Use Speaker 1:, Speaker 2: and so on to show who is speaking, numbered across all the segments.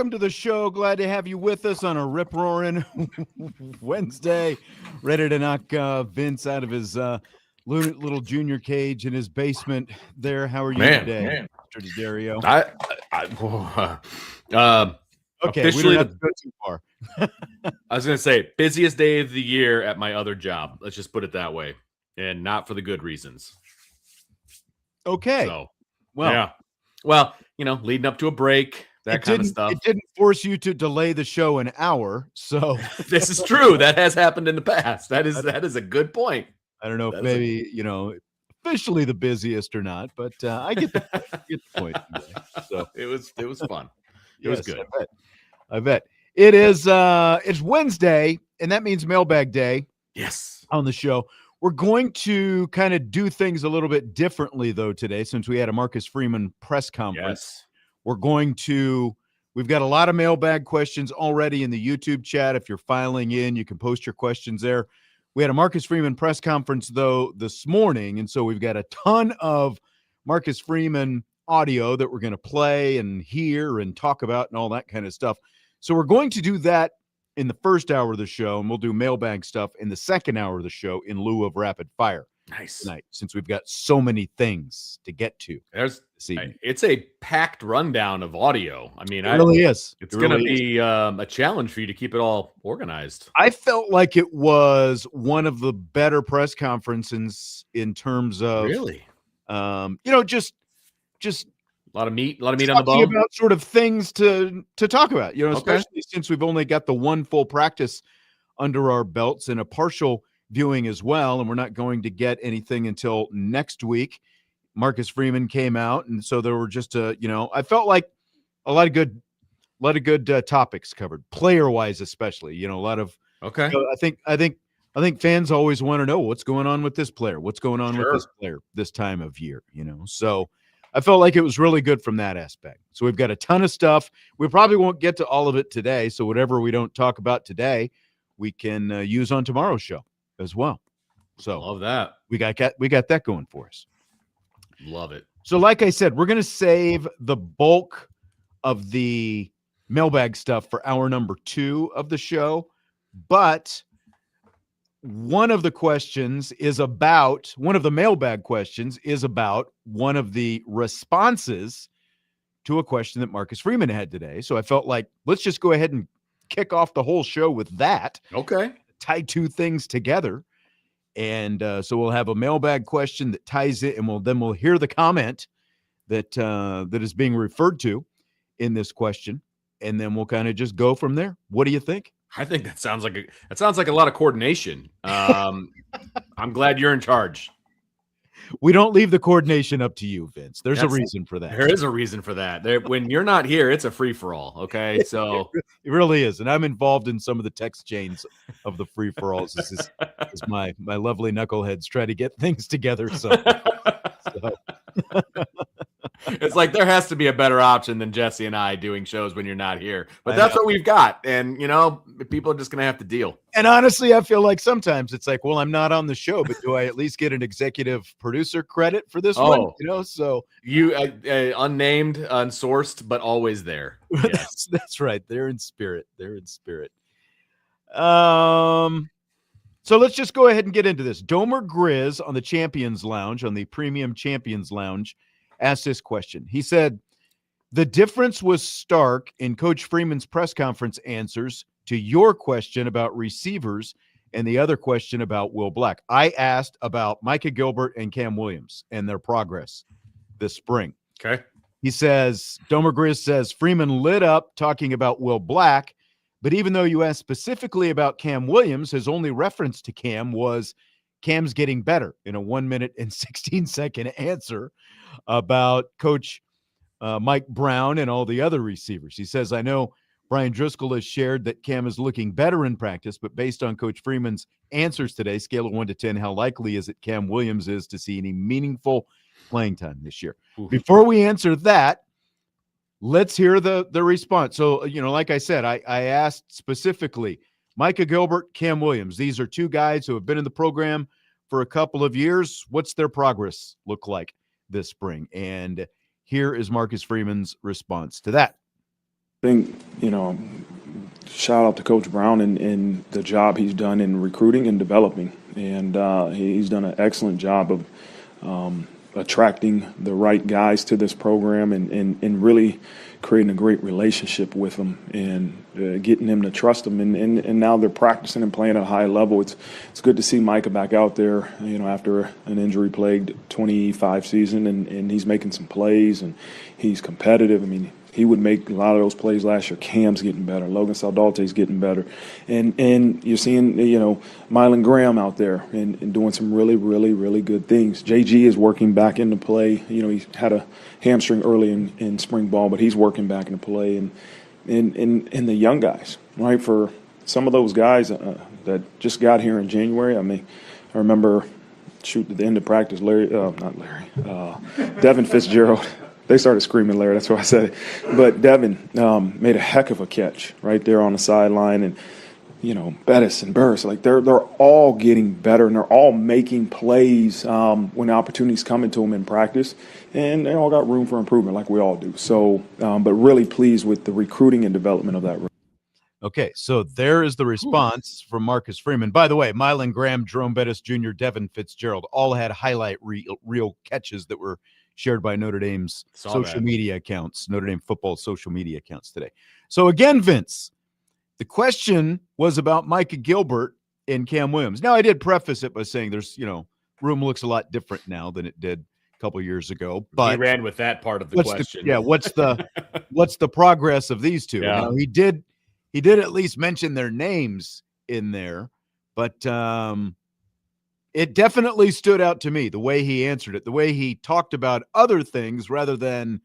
Speaker 1: welcome to the show. Glad to have you with us on a rip-roaring Wednesday. Ready to knock Vince out of his little junior cage in his basement there. How are you today, Mr. Dario? Okay,
Speaker 2: officially
Speaker 1: we don't have to go too far.
Speaker 2: I was going to say, busiest day of the year at my other job. Let's just put it that way. And not for the good reasons.
Speaker 1: Okay.
Speaker 2: So, yeah. Well, leading up to a break, that kind of stuff.
Speaker 1: It didn't force you to delay the show an hour, so.
Speaker 2: This is true. That has happened in the past. That is a good point.
Speaker 1: I don't know if maybe, officially the busiest or not, but I get the point. So
Speaker 2: it was fun. It was good.
Speaker 1: I bet. It is it's Wednesday, and that means Mailbag Day.
Speaker 2: Yes.
Speaker 1: On the show. We're going to kind of do things a little bit differently, though, today, since we had a Marcus Freeman press conference.
Speaker 2: Yes.
Speaker 1: We've got a lot of mailbag questions already in the YouTube chat. If you're filing in, you can post your questions there. We had a Marcus Freeman press conference, though, this morning, and so we've got a ton of Marcus Freeman audio that we're going to play and hear and talk about and all that kind of stuff. So we're going to do that in the first hour of the show, and we'll do mailbag stuff in the second hour of the show in lieu of rapid fire.
Speaker 2: Nice.
Speaker 1: Tonight, since we've got so many things to get to.
Speaker 2: It's a packed rundown of audio. I mean,
Speaker 1: it really is.
Speaker 2: It's going to be a challenge for you to keep it all organized.
Speaker 1: I felt like it was one of the better press conferences in terms of
Speaker 2: really,
Speaker 1: just
Speaker 2: a lot of meat on the bone.
Speaker 1: About sort of things to talk about, especially since we've only got the one full practice under our belts and a partial viewing as well, and we're not going to get anything until next week. Marcus Freeman came out, and so there were just I felt like a lot of good topics covered, player-wise especially. A lot of I think fans always want to know what's going on with this player, what's going on with this player this time of year. So I felt like it was really good from that aspect. So we've got a ton of stuff. We probably won't get to all of it today, so whatever we don't talk about today, we can use on tomorrow's show as well. So
Speaker 2: love that.
Speaker 1: We got that going for us.
Speaker 2: Love it.
Speaker 1: So like I said, we're going to save the bulk of the mailbag stuff for hour number 2 of the show, but one of the mailbag questions is about one of the responses to a question that Marcus Freeman had today. So I felt like let's just go ahead and kick off the whole show with that.
Speaker 2: Okay.
Speaker 1: Tie two things together. And so we'll have a mailbag question that ties it, and we'll hear the comment that is being referred to in this question, and then we'll kind of just go from there. What do you think?
Speaker 2: I think that sounds like a lot of coordination. I'm glad you're in charge.
Speaker 1: We don't leave the coordination up to you, Vince. There's a reason for that.
Speaker 2: There is a reason for that. When you're not here, it's a free-for-all, okay? So
Speaker 1: it really is. And I'm involved in some of the text chains of the free-for-alls. This is my lovely knuckleheads try to get things together. So.
Speaker 2: It's like there has to be a better option than Jesse and I doing shows when you're not here. But that's what we've got. And, people are just going to have to deal.
Speaker 1: And honestly, I feel like sometimes it's like, well, I'm not on the show, but do I at least get an executive producer credit for this one? So
Speaker 2: you unnamed, unsourced, but always there. Yes.
Speaker 1: That's right. They're in spirit. So let's just go ahead and get into this. Domer Grizz on the Champions Lounge, on the Premium Champions Lounge, asked this question. He said, the difference was stark in Coach Freeman's press conference answers to your question about receivers and the other question about Will Black. I asked about Micah Gilbert and Cam Williams and their progress this spring.
Speaker 2: Okay.
Speaker 1: He says, Domer Grizz says, Freeman lit up talking about Will Black, but even though you asked specifically about Cam Williams, his only reference to Cam was Cam's getting better in a 1 minute and 16-second answer about Coach Mike Brown and all the other receivers. He says, I know Brian Driscoll has shared that Cam is looking better in practice, but based on Coach Freeman's answers today, scale of 1 to 10, how likely is it Cam Williams is to see any meaningful playing time this year? Ooh. Before we answer that, let's hear the response. So, like I said, I asked specifically Micah Gilbert, Cam Williams. These are two guys who have been in the program for a couple of years. What's their progress look like this spring? And here is Marcus Freeman's response to that.
Speaker 3: think, shout out to Coach Brown and the job he's done in recruiting and developing. And he's done an excellent job of attracting the right guys to this program and really creating a great relationship with them and getting them to trust them. And now they're practicing and playing at a high level. It's good to see Micah back out there, after an injury-plagued 25 season, and he's making some plays and he's competitive. I mean, he would make a lot of those plays last year. Cam's getting better. Logan Saldalte's getting better. And you're seeing, Mylan Graham out there and doing some really, really, really good things. JG is working back into play. He had a hamstring early in spring ball, but he's working back into play. And the young guys, right, for some of those guys that just got here in January, I remember, at the end of practice, Devin Fitzgerald. They started screaming Larry, that's why I said it. But Devin made a heck of a catch right there on the sideline. And, Bettis and Burris, they're all getting better, and they're all making plays when the opportunities come into them in practice. And they all got room for improvement like we all do. So, but really pleased with the recruiting and development of that room.
Speaker 1: Okay, so there is the response from Marcus Freeman. By the way, Mylan Graham, Jerome Bettis Jr., Devin Fitzgerald all had highlight reel catches that were shared by Notre Dame's social media accounts, Notre Dame football social media accounts today. So again, Vince, the question was about Micah Gilbert and Cam Williams. Now, I did preface it by saying there's, room looks a lot different now than it did a couple years ago. But
Speaker 2: he ran with that part of the question.
Speaker 1: What's the progress of these two?
Speaker 2: Yeah.
Speaker 1: Now, he did at least mention their names in there, but it definitely stood out to me, the way he answered it, the way he talked about other things rather than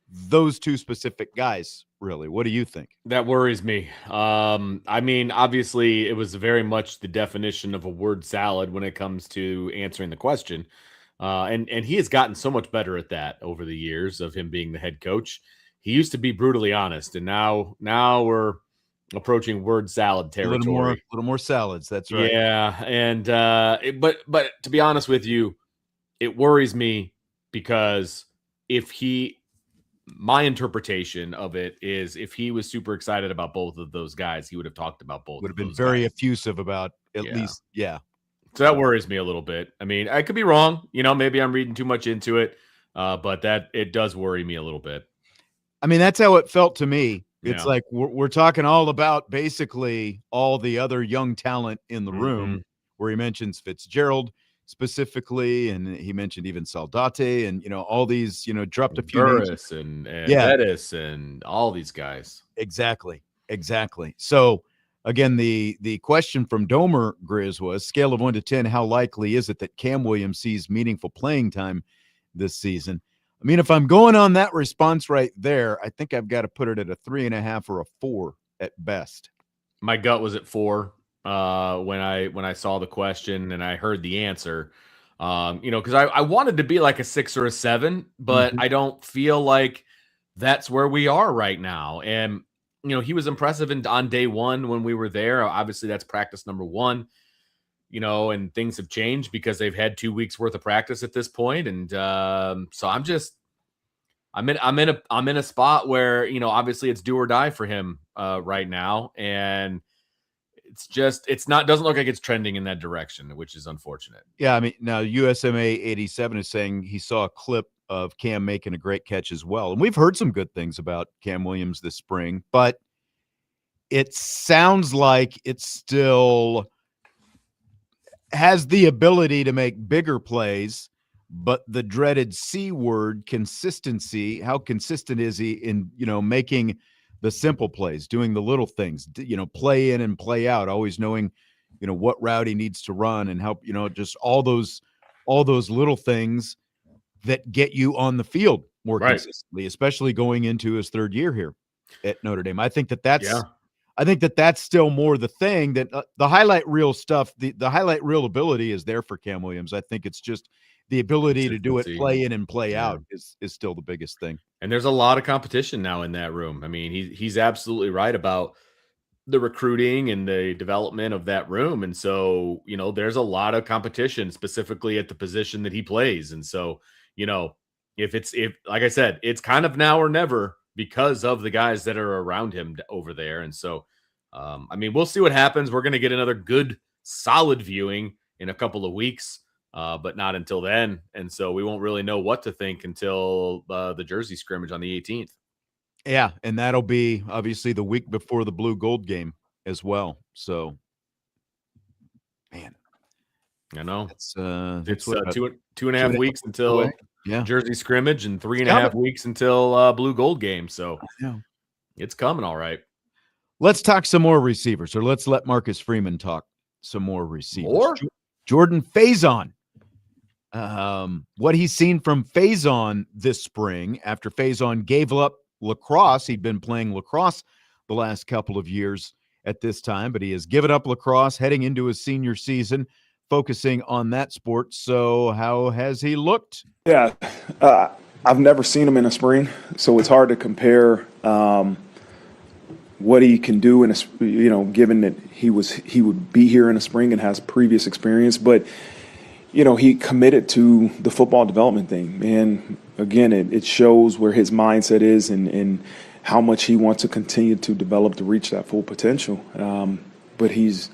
Speaker 1: those two specific guys, really. What do you think?
Speaker 2: That worries me. Obviously, it was very much the definition of a word salad when it comes to answering the question. And he has gotten so much better at that over the years of him being the head coach. He used to be brutally honest, and now we're approaching word salad territory.
Speaker 1: A little more salads. That's right.
Speaker 2: Yeah. And, but to be honest with you, it worries me because my interpretation of it is if he was super excited about both of those guys, he would have talked about both.
Speaker 1: Would have been very effusive about at least. Yeah.
Speaker 2: So that worries me a little bit. I mean, I could be wrong, maybe I'm reading too much into it. But it does worry me a little bit.
Speaker 1: I mean, that's how it felt to me. It's like we're talking all about basically all the other young talent in the room, where he mentions Fitzgerald specifically, and he mentioned even Saldate and all these dropped a few
Speaker 2: Burris and Bettis and all these guys.
Speaker 1: Exactly. So again, the question from Domer Grizz was, scale of 1 to 10, how likely is it that Cam Williams sees meaningful playing time this season? I mean, if I'm going on that response right there, I think I've got to put it at a 3.5 or a 4 at best.
Speaker 2: My gut was at 4 when I saw the question and I heard the answer. Because I wanted to be like a 6 or a 7, but I don't feel like that's where we are right now. And he was impressive on day 1 when we were there. Obviously, that's practice number 1. And things have changed because they've had 2 weeks worth of practice at this point. And so I'm in a spot where, obviously it's do or die for him right now. And doesn't look like it's trending in that direction, which is unfortunate.
Speaker 1: Yeah. I mean, now USMA 87 is saying he saw a clip of Cam making a great catch as well. And we've heard some good things about Cam Williams this spring, but it sounds like it still has the ability to make bigger plays, but the dreaded C word, consistency, how consistent is he in, making the simple plays, doing the little things, play in and play out, always knowing, what route he needs to run and help, just all those little things that get you on the field more consistently, especially going into his 3rd year here at Notre Dame. I think that's still more the thing that the highlight reel stuff, the highlight reel ability is there for Cam Williams. I think it's just the ability to do it, play in and play out is still the biggest thing.
Speaker 2: And there's a lot of competition now in that room. I mean, he's absolutely right about the recruiting and the development of that room. And so, there's a lot of competition specifically at the position that he plays. And so, if like I said, it's kind of now or never because of the guys that are around him over there. And so, I mean, we'll see what happens. We're going to get another good, solid viewing in a couple of weeks, but not until then. And so we won't really know what to think until the Jersey scrimmage on the 18th.
Speaker 1: Yeah, and that'll be obviously the week before the blue gold game as well. So, man,
Speaker 2: I know
Speaker 1: it's
Speaker 2: what, two and a half weeks until
Speaker 1: away. Yeah,
Speaker 2: Jersey scrimmage and 3.5 weeks until blue gold game. So it's coming. All right.
Speaker 1: Let's talk some more receivers, or let's let Marcus Freeman talk some more receivers. Jordan Faison. What he's seen from Faison this spring after Faison gave up lacrosse. He'd been playing lacrosse the last couple of years at this time, but he has given up lacrosse heading into his senior season, focusing on that sport. So how has he looked?
Speaker 3: Yeah, I've never seen him in a spring, so it's hard to compare what he can do in a, given that he would be here in the spring and has previous experience. But he committed to the football development thing, and again, it shows where his mindset is and how much he wants to continue to develop to reach that full potential. But he's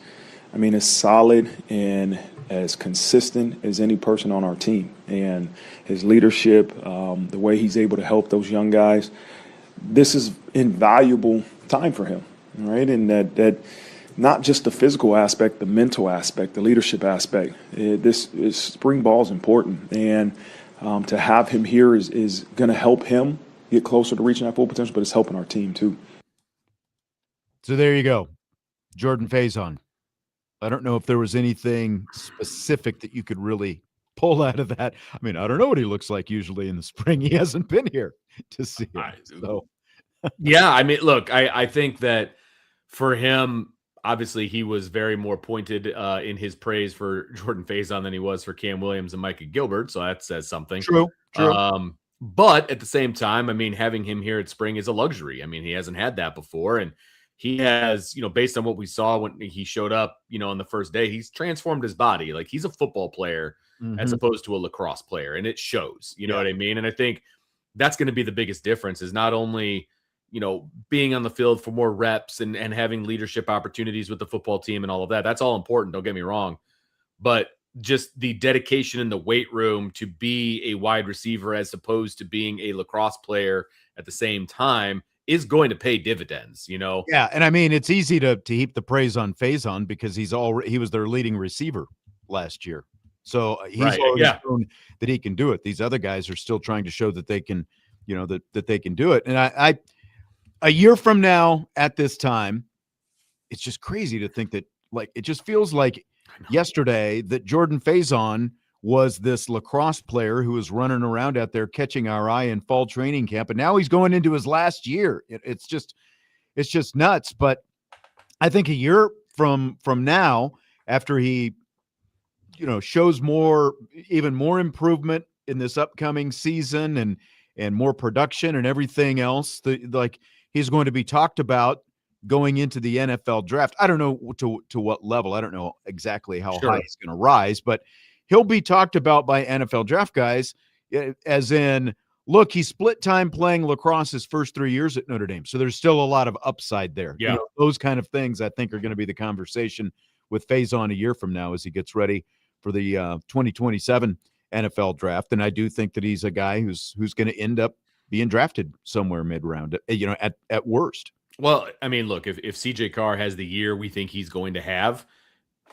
Speaker 3: as solid and as consistent as any person on our team, and his leadership, the way he's able to help those young guys. This is invaluable time for him, right? And that not just the physical aspect, the mental aspect, the leadership aspect. This spring ball is important, and to have him here is going to help him get closer to reaching that full potential, but it's helping our team too.
Speaker 1: So there you go, Jordan Faison. I don't know if there was anything specific that you could really pull out of that. I mean, I don't know what he looks like usually in the spring. He hasn't been here to see him. So.
Speaker 2: Yeah, I mean, look, I think that for him, obviously he was very more pointed in his praise for Jordan Faison than he was for Cam Williams and Micah Gilbert. So that says something.
Speaker 1: True.
Speaker 2: But at the same time, I mean, having him here at spring is a luxury. I mean, he hasn't had that before. And he has, based on what we saw when he showed up, on the first day, he's transformed his body. Like, he's a football player as opposed to a lacrosse player. And it shows, you know what I mean? And I think that's going to be the biggest difference, is not only, being on the field for more reps and having leadership opportunities with the football team and all of that. That's all important. Don't get me wrong. But just the dedication in the weight room to be a wide receiver as opposed to being a lacrosse player at the same time is going to pay dividends,
Speaker 1: Yeah, and I mean, it's easy to heap the praise on Faison because he was their leading receiver last year. So he's already shown that he can do it. These other guys are still trying to show that they can, that they can do it. And I a year from now at this time, it's just crazy to think that, like, it just feels like yesterday that Jordan Faison was this lacrosse player who was running around out there catching our eye in fall training camp. And now he's going into his last year. It's just nuts. But I think a year from now, after he, shows even more improvement in this upcoming season and more production and everything else, he's going to be talked about going into the NFL draft. I don't know to what level. I don't know exactly how high he's going to rise, but he'll be talked about by NFL draft guys as in, look, he split time playing lacrosse his first 3 years at Notre Dame. So there's still a lot of upside there.
Speaker 2: Yeah.
Speaker 1: Those kind of things I think are going to be the conversation with Faison a year from now as he gets ready for the 2027 NFL draft. And I do think that he's a guy who's going to end up being drafted somewhere mid-round, at worst.
Speaker 2: Well, I mean, look, if CJ Carr has the year we think he's going to have,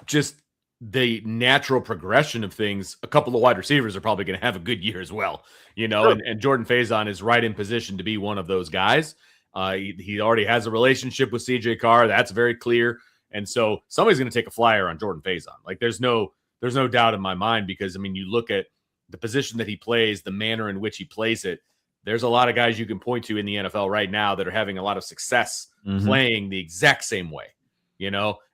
Speaker 2: just the natural progression of things, a couple of wide receivers are probably going to have a good year as well, and Jordan Faison is right in position to be one of those guys. He already has a relationship with CJ Carr. That's very clear. And so somebody's going to take a flyer on Jordan Faison. Like, there's no doubt in my mind, because, I mean, you look at the position that he plays, the manner in which he plays it, there's a lot of guys you can point to in the NFL right now that are having a lot of success playing the exact same way.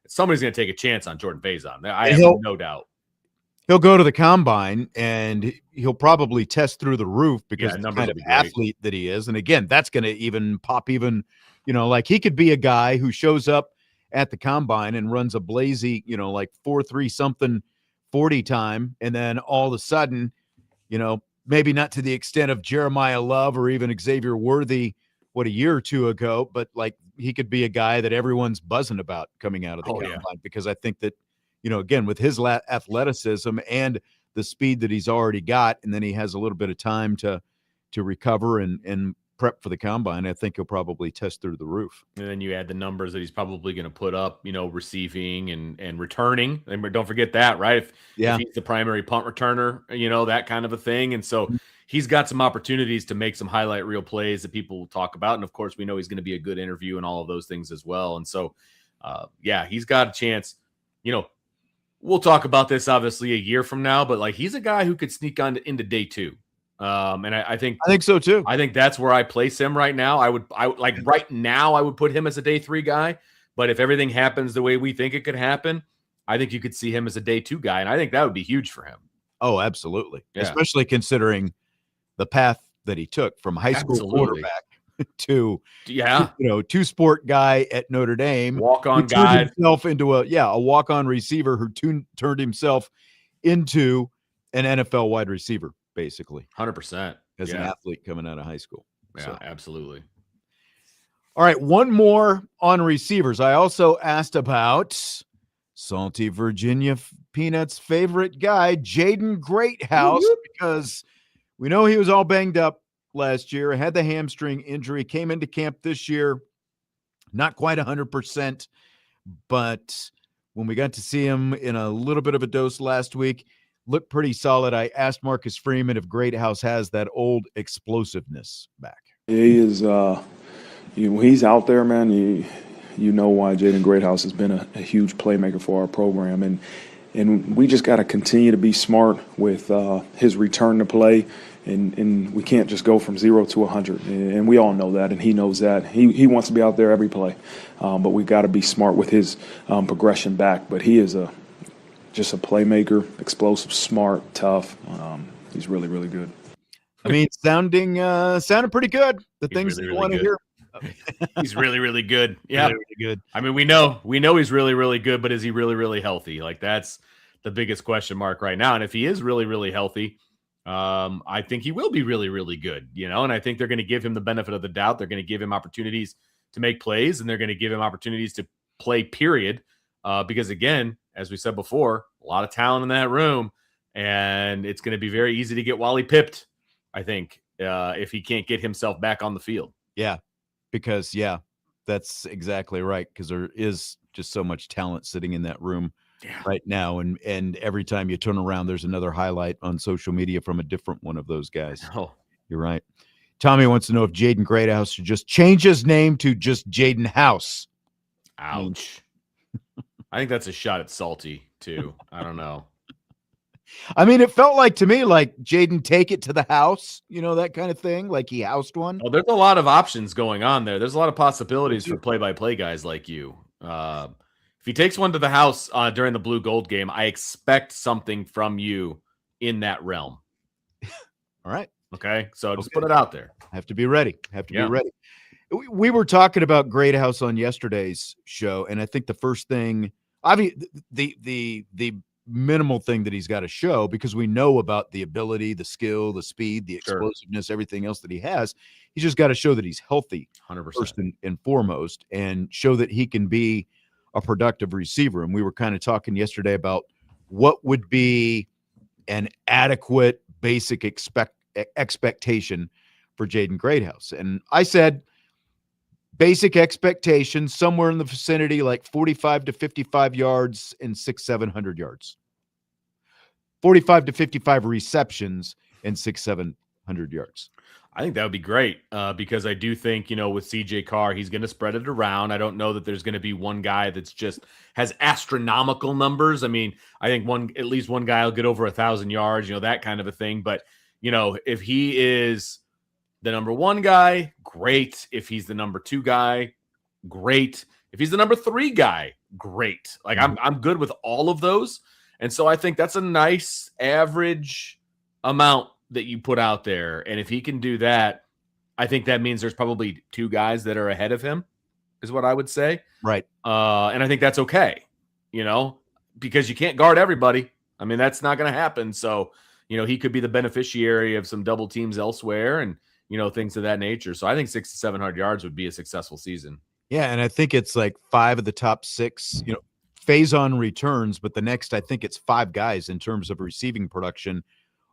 Speaker 2: Somebody's going to take a chance on Jordan Faison. I have no doubt.
Speaker 1: He'll go to the combine and he'll probably test through the roof because of the kind of athlete that he is. And again, that's going to even pop like he could be a guy who shows up at the combine and runs a blazy, 4.3 something 40 time. And then all of a sudden, maybe not to the extent of Jeremiah Love or even Xavier Worthy a year or two ago, but like he could be a guy that everyone's buzzing about coming out of the combine because I think that, again, with his athleticism and the speed that he's already got, and then he has a little bit of time to recover and prep for the combine, I think he'll probably test through the roof.
Speaker 2: And then you add the numbers that he's probably going to put up, receiving and returning. And don't forget that, right? If he's the primary punt returner, that kind of a thing. And so he's got some opportunities to make some highlight reel plays that people will talk about. And of course, we know he's going to be a good interview and all of those things as well. And so, he's got a chance. We'll talk about this obviously a year from now, but like he's a guy who could sneak on into day 2. And I think
Speaker 1: so too.
Speaker 2: I think that's where I place him right now. I would right now I would put him as a day 3 guy, but if everything happens the way we think it could happen, I think you could see him as a day 2 guy. And I think that would be huge for him.
Speaker 1: Oh, absolutely. Yeah. Especially considering the path that he took from high school quarterback to two-sport guy at Notre Dame,
Speaker 2: walk-on guy,
Speaker 1: himself into a walk-on receiver who turned himself into an NFL wide receiver, basically
Speaker 2: 100%
Speaker 1: as an athlete coming out of high school.
Speaker 2: Yeah, absolutely.
Speaker 1: All right, one more on receivers. I also asked about Salty Virginia Peanuts' favorite guy, Jaden Greathouse, because we know he was all banged up last year, had the hamstring injury, came into camp this year, not quite 100%, but when we got to see him in a little bit of a dose last week, looked pretty solid. I asked Marcus Freeman if Greathouse has that old explosiveness back.
Speaker 3: He is, he's out there, man. You know why Jaden Greathouse has been a huge playmaker for our program, and we just got to continue to be smart with his return to play. And we can't just go from 0 to 100, and we all know that, and he knows that. He wants to be out there every play, but we got to be smart with his progression back. But he is just a playmaker, explosive, smart, tough. He's really, really good.
Speaker 1: I mean, sounded pretty good. The things
Speaker 2: really,
Speaker 1: you want to hear.
Speaker 2: He's really, really good. Yeah,
Speaker 1: really, really good.
Speaker 2: I mean, we know he's really, really good, but is he really, really healthy? Like that's the biggest question mark right now. And if he is really, really healthy, I think he will be really, really good, and I think they're going to give him the benefit of the doubt. They're going to give him opportunities to make plays, and they're going to give him opportunities to play, period. Because again, as we said before, a lot of talent in that room, and it's going to be very easy to get Wally pipped, I think, if he can't get himself back on the field.
Speaker 1: Yeah, because, that's exactly right, because there is just so much talent sitting in that room right now, and every time you turn around, there's another highlight on social media from a different one of those guys.
Speaker 2: Oh,
Speaker 1: you're right. Tommy wants to know if Jaden Greathouse should just change his name to just Jaden House.
Speaker 2: Ouch. I think that's a shot at Salty too. I don't know.
Speaker 1: I mean, it felt like to me like Jaden take it to the house, that kind of thing, like he housed one.
Speaker 2: Oh, there's a lot of options going on there. There's a lot of possibilities for play-by-play guys like you. If he takes one to the house during the blue gold game, I expect something from you in that realm.
Speaker 1: All right.
Speaker 2: Okay. So just put it out there.
Speaker 1: Have to be ready. Be ready. We were talking about Greathouse on yesterday's show, and I think the first thing, obviously, the minimal thing that he's got to show, because we know about the ability, the skill, the speed, the explosiveness, everything else that he has. He's just got to show that he's healthy,
Speaker 2: 100%.
Speaker 1: First and foremost, and show that he can be a productive receiver. And we were kind of talking yesterday about what would be an adequate basic expectation for Jaden Greathouse. And I said basic expectation somewhere in the vicinity like 45 to 55 yards and 600-700 yards. 45 to 55 receptions and 600-700 yards.
Speaker 2: I think that would be great because I do think, with CJ Carr, he's going to spread it around. I don't know that there's going to be one guy that's just has astronomical numbers. I mean, I think at least one guy will get over 1,000 yards, that kind of a thing. But, if he is the number 1 guy, great. If he's the number 2 guy, great. If he's the number 3 guy, great. Like I'm good with all of those. And so I think that's a nice average amount that you put out there. And if he can do that, I think that means there's probably 2 guys that are ahead of him, is what I would say.
Speaker 1: Right.
Speaker 2: And I think that's okay, because you can't guard everybody. I mean, that's not going to happen. So, he could be the beneficiary of some double teams elsewhere. And, things of that nature. So I think 600 to 700 yards would be a successful season.
Speaker 1: Yeah, and I think it's like 5 of the top 6, phase on returns, but the next, I think it's 5 guys in terms of receiving production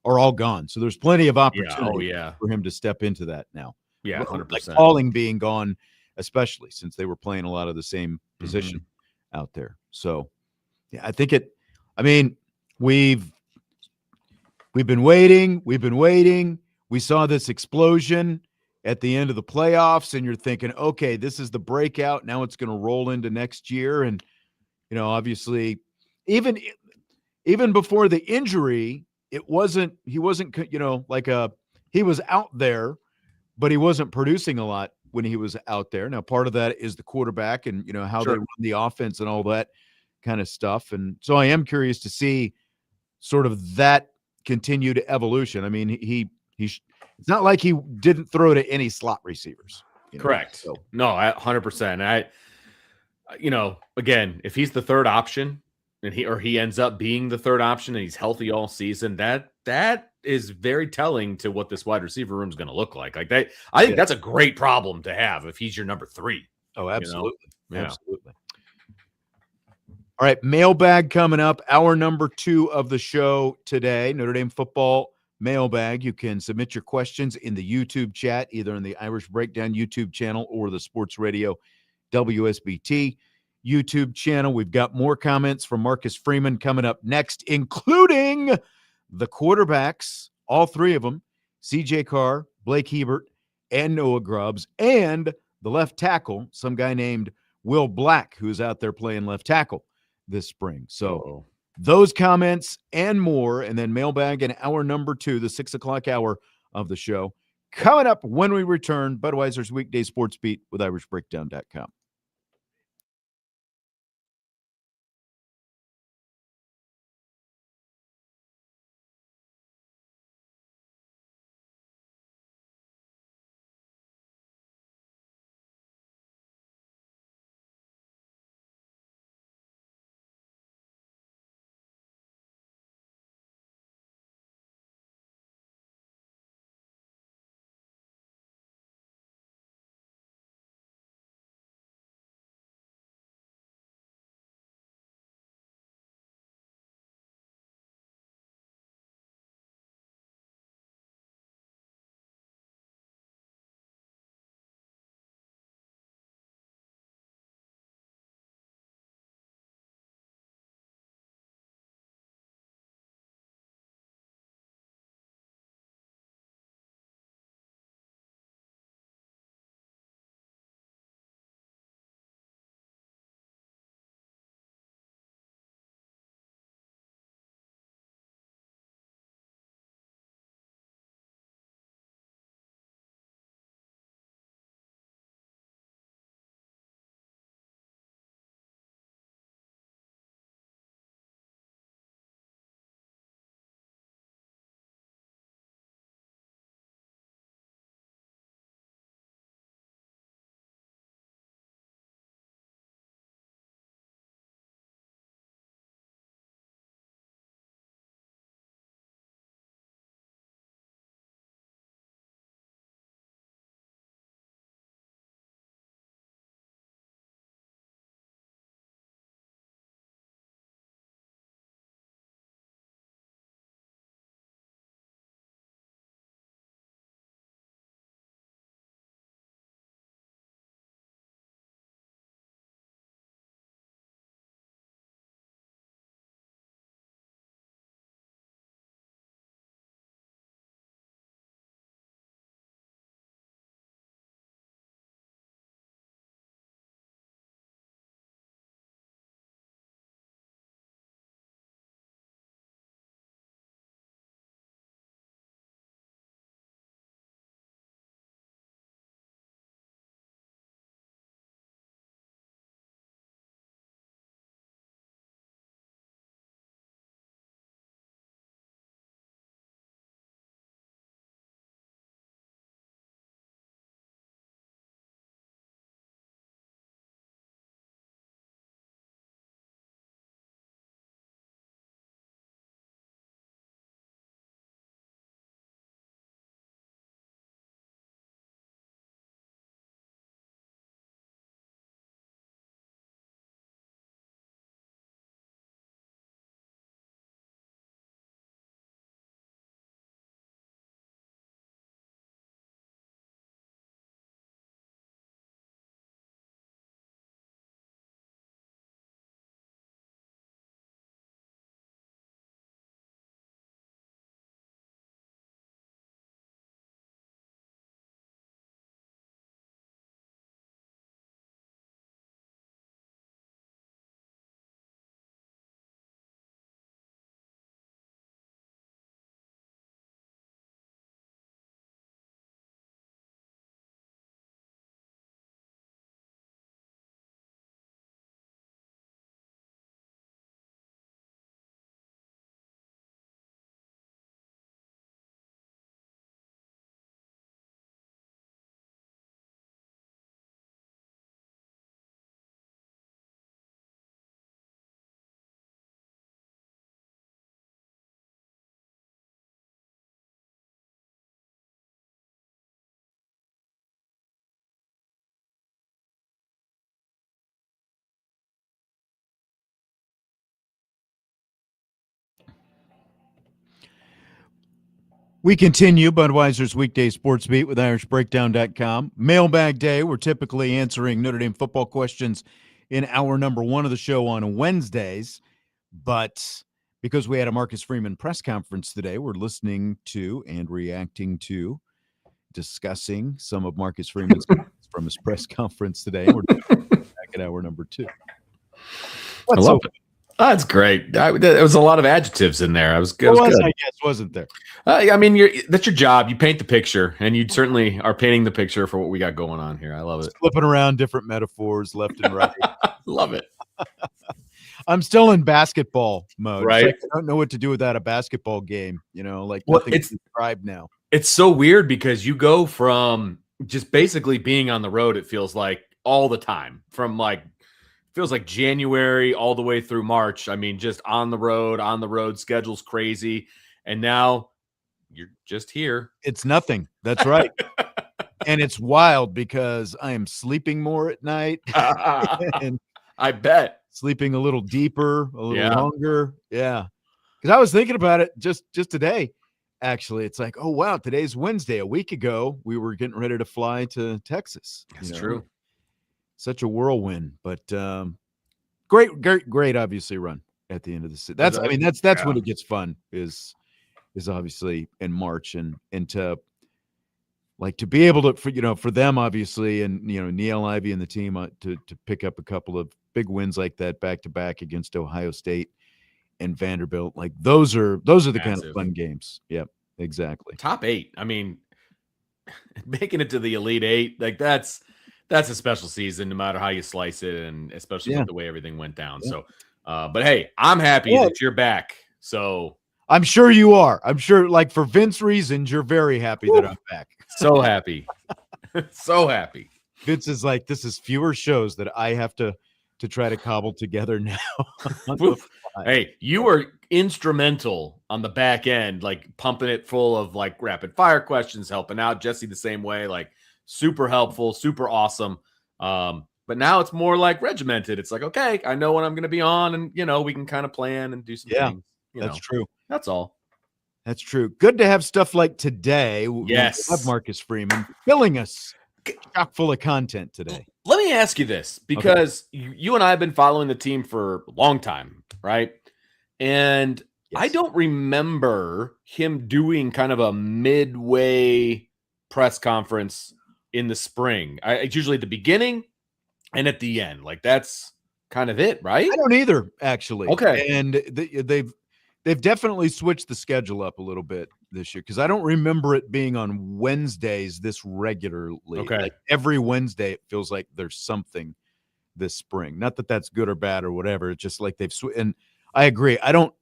Speaker 1: are all gone. So there's plenty of opportunity for him to step into that now.
Speaker 2: Yeah,
Speaker 1: Like
Speaker 2: 100%.
Speaker 1: Pauling being gone, especially since they were playing a lot of the same position out there. So, yeah, I think we've been waiting. We saw this explosion at the end of the playoffs, and you're thinking, okay, this is the breakout. Now it's going to roll into next year. And, obviously, even before the injury, he wasn't, he was out there, but he wasn't producing a lot when he was out there. Now, part of that is the quarterback and, how they run the offense and all that kind of stuff. And so I am curious to see sort of that continued evolution. I mean, it's not like he didn't throw to any slot receivers.
Speaker 2: Correct.
Speaker 1: So.
Speaker 2: No, 100%. Again, if he's the third option and he ends up being the third option and he's healthy all season, that is very telling to what this wide receiver room is going to look like. Like that, I think that's a great problem to have if he's your number 3.
Speaker 1: Oh, absolutely.
Speaker 2: Yeah.
Speaker 1: Absolutely. All right, mailbag coming up. Hour number 2 of the show today, Notre Dame football mailbag. You can submit your questions in the YouTube chat, either in the Irish Breakdown YouTube channel or the Sports Radio WSBT YouTube channel. We've got more comments from Marcus Freeman coming up next, including the quarterbacks, all 3 of them, CJ Carr, Blake Hebert, and Noah Grubbs, and the left tackle, some guy named Will Black, who's out there playing left tackle this spring. So those comments and more, and then mailbag in hour number 2, the 6 o'clock hour of the show, coming up when we return. Budweiser's Weekday Sports Beat with IrishBreakdown.com. We continue Budweiser's Weekday Sportsbeat with IrishBreakdown.com. Mailbag Day. We're typically answering Notre Dame football questions in hour number 1 of the show on Wednesdays. But because we had a Marcus Freeman press conference today, we're listening to and reacting to, discussing some of Marcus Freeman's comments from his press conference today. And we're back at hour number 2.
Speaker 2: I love it. Oh, that's great. There was a lot of adjectives in there. I was good.
Speaker 1: I guess, wasn't there?
Speaker 2: I mean, that's your job. You paint the picture, and you certainly are painting the picture for what we got going on here. I love it.
Speaker 1: Flipping around different metaphors left and right.
Speaker 2: Love it.
Speaker 1: I'm still in basketball mode.
Speaker 2: Right.
Speaker 1: Like, I don't know what to do without a basketball game. Nothing to describe now.
Speaker 2: It's so weird because you go from just basically being on the road, it feels like, all the time, from feels like January all the way through March. I mean, just on the road, schedule's crazy. And now you're just here.
Speaker 1: It's nothing. That's right. And it's wild because I am sleeping more at night. And
Speaker 2: I bet.
Speaker 1: Sleeping a little deeper, a little longer. Yeah. Because I was thinking about it just today. Actually, it's like, oh, wow, today's Wednesday. A week ago, we were getting ready to fly to Texas.
Speaker 2: That's true.
Speaker 1: Such a whirlwind, but great, obviously run at the end of the season. That's when it gets fun is obviously in March and to be able to, for them, obviously, and, Neil Ivey and the team to pick up a couple of big wins like that back to back against Ohio State and Vanderbilt. Like those are the kind of fun games. Yep, exactly.
Speaker 2: Top 8. I mean, making it to the Elite 8, that's a special season, no matter how you slice it, and especially with the way everything went down. Yeah. So, but hey, I'm happy that you're back. So
Speaker 1: I'm sure you are. I'm sure, for Vince reasons, you're very happy that I'm back.
Speaker 2: So happy, so happy.
Speaker 1: Vince is like, this is fewer shows that I have to try to cobble together now.
Speaker 2: Hey, you were instrumental on the back end, pumping it full of rapid fire questions, helping out Jesse the same way, super helpful, super awesome. But now it's more regimented. It's okay, I know when I'm going to be on, and we can kind of plan and do some things.
Speaker 1: That's true.
Speaker 2: That's all.
Speaker 1: That's true. Good to have stuff like today.
Speaker 2: Yes.
Speaker 1: We have Marcus Freeman filling us chock full of content today.
Speaker 2: Let me ask you this, because you and I have been following the team for a long time, right? And I don't remember him doing kind of a midway press conference in the spring. It's usually at the beginning and at the end. That's kind of it, right?
Speaker 1: I don't either, actually.
Speaker 2: Okay.
Speaker 1: And they've definitely switched the schedule up a little bit this year, because I don't remember it being on Wednesdays this regularly.
Speaker 2: Okay.
Speaker 1: Every Wednesday, it feels like there's something this spring. Not that that's good or bad or whatever. It's just they've and I agree. I don't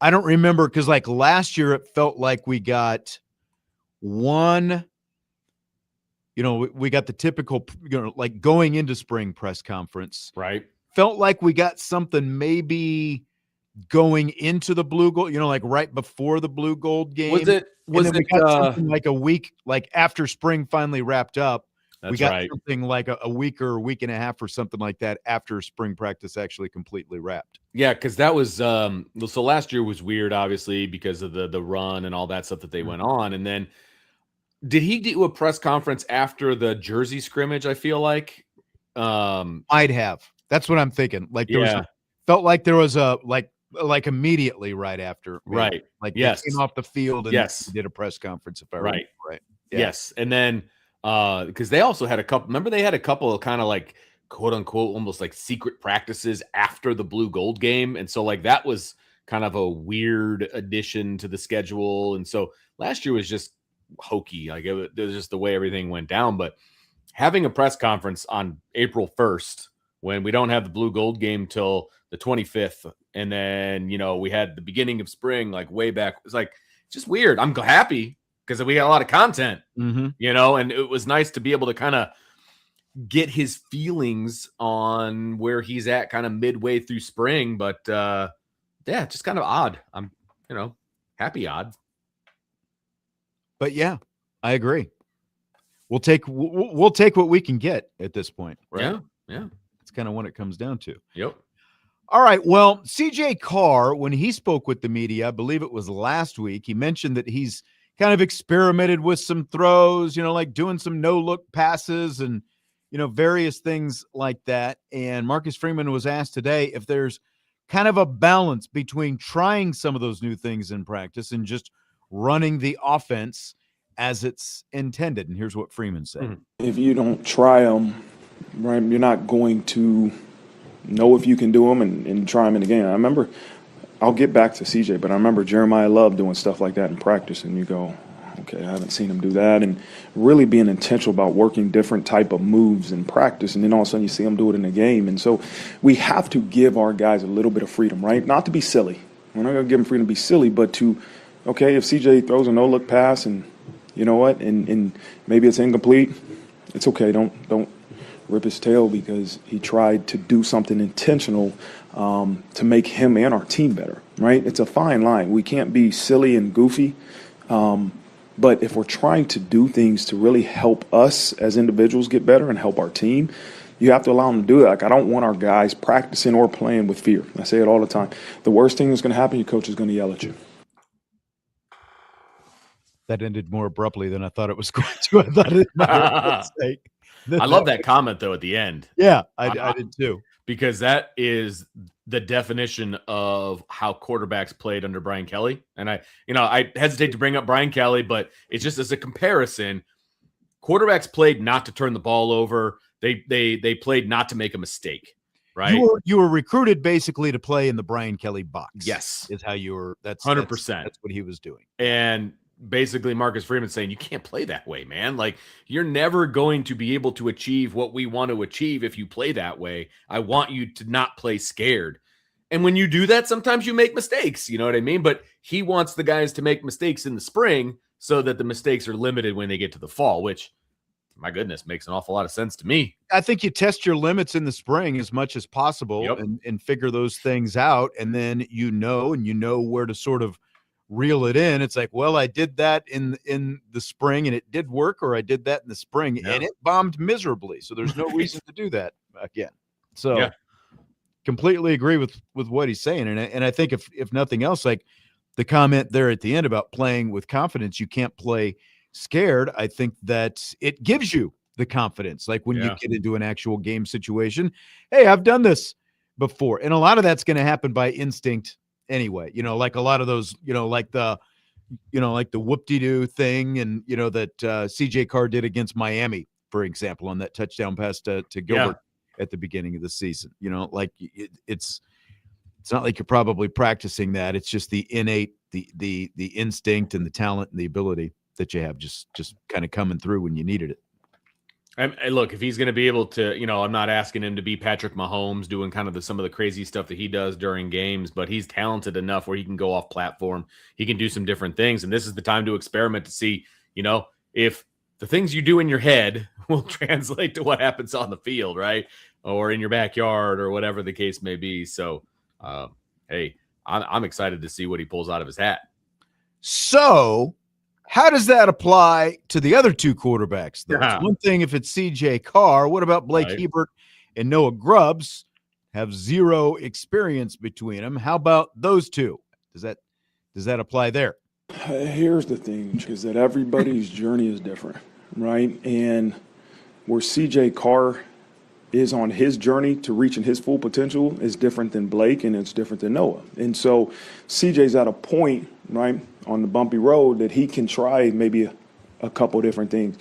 Speaker 1: remember, because last year it felt like we got one. We got the typical, going into spring press conference.
Speaker 2: Right.
Speaker 1: Felt like we got something maybe going into the blue gold, right before the blue gold game.
Speaker 2: Was it
Speaker 1: something a week, after spring finally wrapped up?
Speaker 2: That's
Speaker 1: we got
Speaker 2: right.
Speaker 1: something a week or a week and a half or something like that after spring practice actually completely wrapped.
Speaker 2: Yeah, because that was so last year was weird, obviously, because of the run and all that stuff that they went on. And then did he do a press conference after the Jersey scrimmage? I feel like
Speaker 1: I'd have. That's what I'm thinking. Felt like there was a immediately right after,
Speaker 2: right?
Speaker 1: They came off the field and did a press conference. If I remember right. Yeah.
Speaker 2: Yes, and then because they also had a couple. Remember, they had a couple of kind of quote unquote almost secret practices after the blue gold game, and so that was kind of a weird addition to the schedule. And so last year was just hokey. It was just the way everything went down. But having a press conference on April 1st, when we don't have the blue gold game till the 25th, and then we had the beginning of spring way back, it's just weird. I'm happy because we got a lot of content, and it was nice to be able to kind of get his feelings on where he's at kind of midway through spring. But just kind of odd. I'm happy odd.
Speaker 1: But yeah, I agree. We'll take what we can get at this point, right?
Speaker 2: Yeah.
Speaker 1: It's kind of what it comes down to.
Speaker 2: Yep.
Speaker 1: All right. Well, CJ Carr, when he spoke with the media, I believe it was last week, he mentioned that he's kind of experimented with some throws, like doing some no-look passes and, various things like that. And Marcus Freeman was asked today if there's kind of a balance between trying some of those new things in practice and just running the offense as it's intended. And here's what Freeman said.
Speaker 3: If you don't try them, right, you're not going to know if you can do them and try them in the game. I remember, I'll get back to CJ, but I remember Jeremiah Love doing stuff like that in practice, and you go, okay, I haven't seen him do that, and really being intentional about working different type of moves in practice, and then all of a sudden you see him do it in the game. And so we have to give our guys a little bit of freedom, right? Not to be silly. We're not going to give them freedom to be silly, but to, okay, if CJ throws a no-look pass and you know what, and maybe it's incomplete, it's okay. Don't rip his tail because he tried to do something intentional to make him and our team better, right? It's a fine line. We can't be silly and goofy. But if we're trying to do things to really help us as individuals get better and help our team, you have to allow them to do that. Like, I don't want our guys practicing or playing with fear. I say it all the time. The worst thing that's going to happen, your coach is going to yell at you.
Speaker 1: That ended more abruptly than I thought it was going to. I thought it might say.
Speaker 2: I love that comment, though, at the end.
Speaker 1: Yeah, I did too.
Speaker 2: Because that is the definition of how quarterbacks played under Brian Kelly. And I hesitate to bring up Brian Kelly, but it's just as a comparison, quarterbacks played not to turn the ball over. They played not to make a mistake, right?
Speaker 1: You were recruited basically to play in the Brian Kelly box.
Speaker 2: Yes.
Speaker 1: Is how you were. That's
Speaker 2: 100%.
Speaker 1: That's what he was doing.
Speaker 2: And basically Marcus Freeman saying, you can't play that way, man. Like, you're never going to be able to achieve what we want to achieve if you play that way. I want you to not play scared. And when you do that, sometimes you make mistakes, you know what I mean? But he wants the guys to make mistakes in the spring so that the mistakes are limited when they get to the fall, which, my goodness, makes an awful lot of sense to me.
Speaker 1: I think you test your limits in the spring as much as possible.
Speaker 2: Yep.
Speaker 1: and figure those things out. And then you know where to sort of reel it in. It's like, well, I did that in the spring and it did work, or I did that in the spring and it bombed miserably. So there's no reason to do that again. So completely agree with what he's saying. And I think if nothing else, like the comment there at the end about playing with confidence, you can't play scared. I think that it gives you the confidence. Like when you get into an actual game situation, hey, I've done this before. And a lot of that's going to happen by instinct anyway, like a lot of those, like the whoop-de-doo thing and, that CJ Carr did against Miami, for example, on that touchdown pass to Gilbert at the beginning of the season. Like it's not like you're probably practicing that. It's just the innate, the instinct and the talent and the ability that you have just kind of coming through when you needed it.
Speaker 2: And look, if he's going to be able to, I'm not asking him to be Patrick Mahomes doing kind of some of the crazy stuff that he does during games, but he's talented enough where he can go off platform. He can do some different things. And this is the time to experiment to see, if the things you do in your head will translate to what happens on the field, right? Or in your backyard or whatever the case may be. So, hey, I'm excited to see what he pulls out of his hat.
Speaker 1: So how does that apply to the other two quarterbacks, though? It's one thing if it's CJ Carr. What about Blake Hebert and Noah Grubbs? Have zero experience between them. How about those two? Does that apply there?
Speaker 3: Here's the thing, is that everybody's journey is different, right? And where CJ Carr is on his journey to reaching his full potential is different than Blake, and it's different than Noah. And so CJ's at a point, right, on the bumpy road that he can try maybe a couple different things.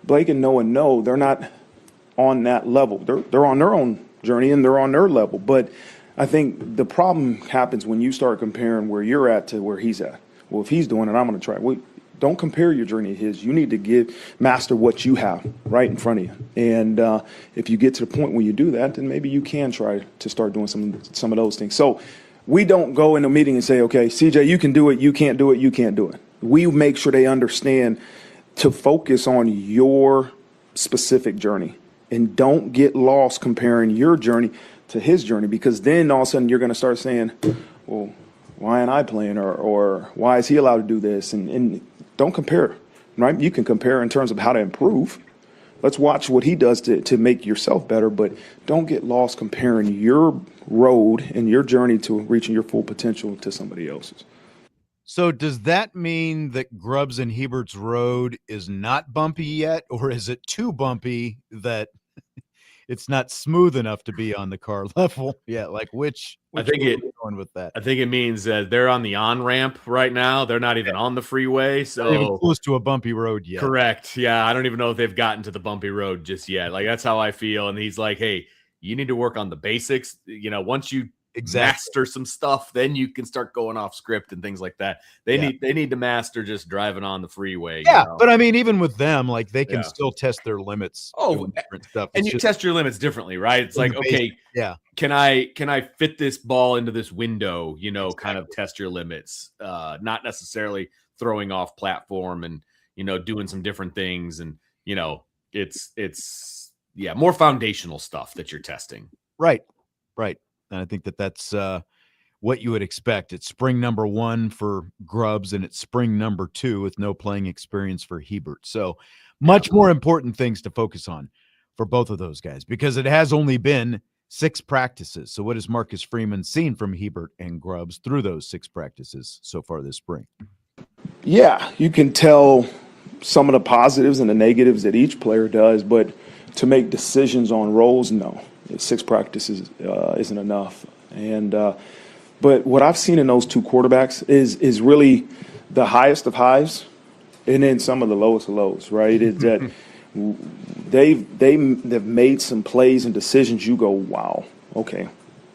Speaker 3: Blake and Noah know they're not on that level. They're on their own journey and they're on their level. But I think the problem happens when you start comparing where you're at to where he's at. Well, if he's doing it, I'm going to try. Well, don't compare your journey to his. You need to master what you have right in front of you. And if you get to the point where you do that, then maybe you can try to start doing some of those things. So we don't go in a meeting and say, okay, CJ, you can do it, you can't do it, you can't do it. We make sure they understand to focus on your specific journey and don't get lost comparing your journey to his journey, because then all of a sudden you're going to start saying, well, why ain't I playing, or why is he allowed to do this? And don't compare, right? You can compare in terms of how to improve. Let's watch what he does to make yourself better, but don't get lost comparing your road and your journey to reaching your full potential to somebody else's.
Speaker 1: So does that mean that Grubbs and Hebert's road is not bumpy yet, or is it too bumpy that it's not smooth enough to be on the car level? Yeah, like which
Speaker 2: I think
Speaker 1: way
Speaker 2: it.
Speaker 1: are we going with that?
Speaker 2: I think it means that they're on the on ramp right now. They're not even on the freeway.
Speaker 1: Not even
Speaker 2: So
Speaker 1: close to a bumpy road yet.
Speaker 2: correct. Yeah. I don't even know if they've gotten to the bumpy road just yet. Like that's how I feel. And he's like, hey, you need to work on the basics. Once you master some stuff, then you can start going off script and things like that. They need to master just driving on the freeway.
Speaker 1: Yeah, but I mean, even with them, like they can
Speaker 2: Yeah.
Speaker 1: still test their limits.
Speaker 2: Oh,
Speaker 1: doing different stuff.
Speaker 2: and
Speaker 1: It's
Speaker 2: you
Speaker 1: just
Speaker 2: test your limits differently, right? It's like,
Speaker 1: the
Speaker 2: okay,
Speaker 1: basics. Yeah,
Speaker 2: can I fit this ball into this window? Kind of test your limits. Not necessarily throwing off platform and doing some different things, and it's more foundational stuff that you're testing.
Speaker 1: right. And I think that's what you would expect. It's spring number 1 for Grubbs, and it's spring number 2 with no playing experience for Hebert. So much more important things to focus on for both of those guys, because it has only been 6 practices. So what has Marcus Freeman seen from Hebert and Grubbs through those 6 practices so far this spring?
Speaker 3: Yeah, you can tell some of the positives and the negatives that each player does, but to make decisions on roles, no. 6 practices isn't enough. And but what I've seen in those 2 quarterbacks is really the highest of highs and then some of the lowest of lows, right? It's that they've made some plays and decisions you go, wow, okay,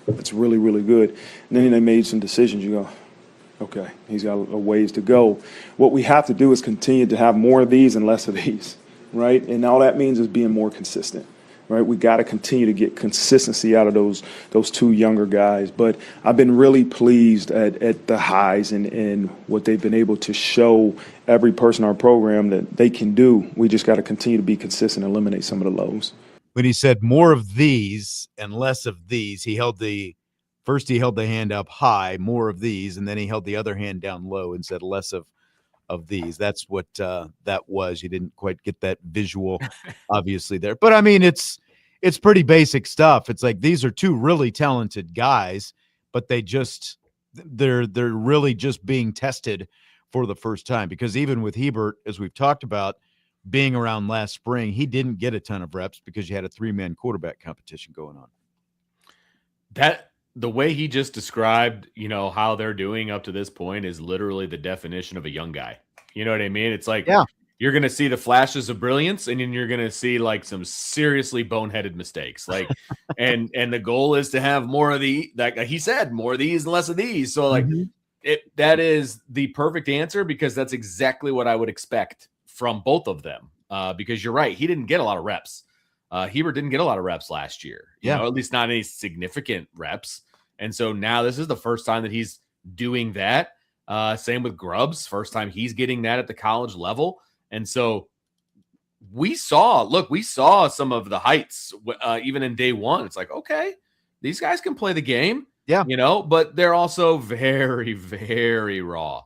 Speaker 3: that's really, really good. And then they made some decisions you go, okay, he's got a ways to go. What we have to do is continue to have more of these and less of these, right? And all that means is being more consistent. Right, we got to continue to get consistency out of those 2 younger guys. But I've been really pleased at the highs and what they've been able to show every person in our program that they can do. We just got to continue to be consistent and eliminate some of the lows.
Speaker 1: When he said more of these and less of these, he held the hand up high, more of these, and then he held the other hand down low and said less of these. That's what that was. You didn't quite get that visual, obviously, there. But, I mean, it's pretty basic stuff. It's like these are 2 really talented guys, but they're really just being tested for the first time. Because even with Hebert, as we've talked about, being around last spring, he didn't get a ton of reps because you had a 3-man quarterback competition going on.
Speaker 2: The way he just described, how they're doing up to this point is literally the definition of a young guy. You know what I mean? It's like, you're going to see the flashes of brilliance, and then you're going to see like some seriously boneheaded mistakes. Like, and the goal is to have more of like he said, more of these and less of these. So like that is the perfect answer, because that's exactly what I would expect from both of them. Because you're right. He didn't get a lot of reps. Hebert didn't get a lot of reps last year, at least not any significant reps. And so now this is the first time that he's doing that. Same with Grubbs, first time he's getting that at the college level. And so we saw some of the heights even in day 1. It's like, okay, these guys can play the game, but they're also very, very raw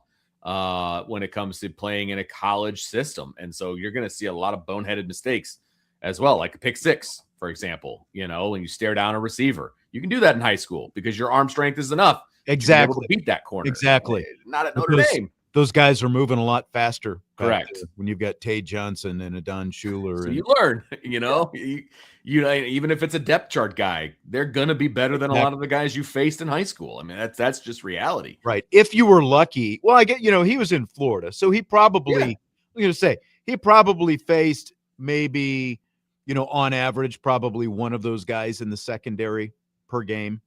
Speaker 2: when it comes to playing in a college system. And so you're going to see a lot of boneheaded mistakes as well, like a pick 6, for example, when you stare down a receiver. You can do that in high school because your arm strength is enough.
Speaker 1: Exactly.
Speaker 2: To beat that corner.
Speaker 1: Exactly.
Speaker 2: Not at Notre Dame.
Speaker 1: Those guys are moving a lot faster.
Speaker 2: Correct.
Speaker 1: When you've got Tay Johnson and Adon Schuler.
Speaker 2: So you learn, you even if it's a depth chart guy, they're going to be better than a lot of the guys you faced in high school. I mean, that's just reality.
Speaker 1: Right. If you were lucky, well, I get, he was in Florida, so he probably, I'm going to say, he probably faced maybe, on average, probably one of those guys in the secondary per game.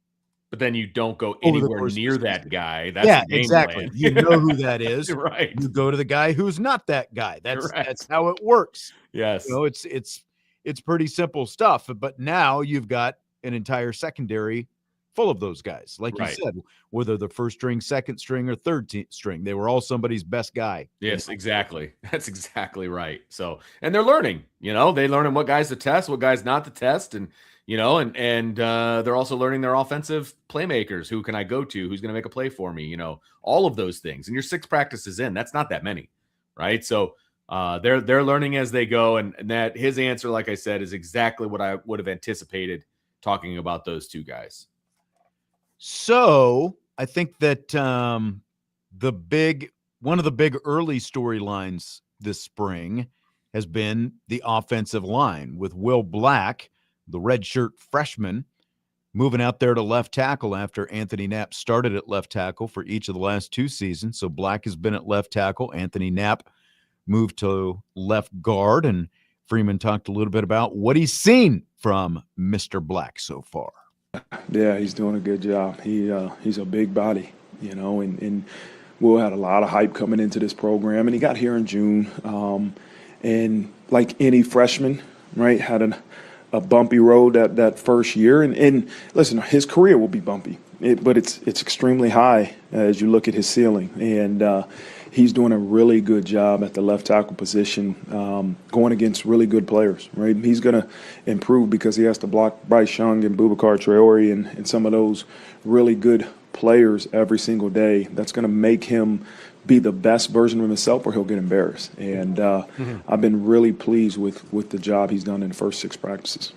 Speaker 2: But then you don't go anywhere near that guy. That's the game
Speaker 1: exactly.
Speaker 2: plan.
Speaker 1: You know who that is.
Speaker 2: Right.
Speaker 1: You go to the guy who's not that guy. That's how it works.
Speaker 2: Yes.
Speaker 1: It's pretty simple stuff. But now you've got an entire secondary full of those guys. Like you said, whether the first string, second string, or third string, they were all somebody's best guy.
Speaker 2: Yes, exactly. That's exactly right. So, and they're learning, they learning what guys to test, what guys not to test. And, and they're also learning their offensive playmakers. Who can I go to? Who's going to make a play for me? All of those things. And you're 6 practices in. That's not that many, right? So they're learning as they go. And that his answer, like I said, is exactly what I would have anticipated talking about those 2 guys.
Speaker 1: So I think that one of the big early storylines this spring has been the offensive line with Will Black, the redshirt freshman, moving out there to left tackle after Anthony Knapp started at left tackle for each of the last 2 seasons. So Black has been at left tackle. Anthony Knapp moved to left guard, and Freeman talked a little bit about what he's seen from Mr. Black so far.
Speaker 3: Yeah, he's doing a good job. He's a big body, and Will had a lot of hype coming into this program, and he got here in June. And like any freshman, right, had a bumpy road that first year. And listen, his career will be bumpy, but it's extremely high as you look at his ceiling. And he's doing a really good job at the left tackle position, going against really good players, right? He's going to improve because he has to block Bryce Young and Boubacar Traore and some of those really good players every single day. That's going to make him be the best version of himself, or he'll get embarrassed. And I've been really pleased with the job he's done in the first 6 practices.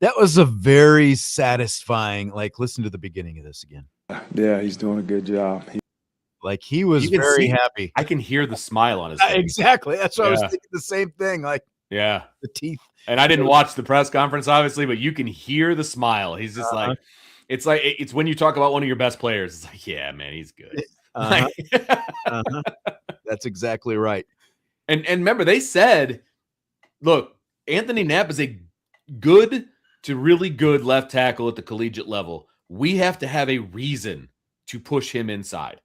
Speaker 1: That was a very satisfying, listen to the beginning of this again.
Speaker 3: Yeah, he's doing a good job.
Speaker 1: He was very happy.
Speaker 2: I can hear the smile on his face.
Speaker 1: Exactly. That's what I was thinking, the same thing. The teeth.
Speaker 2: And I didn't watch the press conference, obviously, but you can hear the smile. He's just it's when you talk about one of your best players. It's like, yeah, man, he's good.
Speaker 1: That's exactly right.
Speaker 2: And remember, they said, look, Anthony Knapp is a good to really good left tackle at the collegiate level. We have to have a reason to push him inside.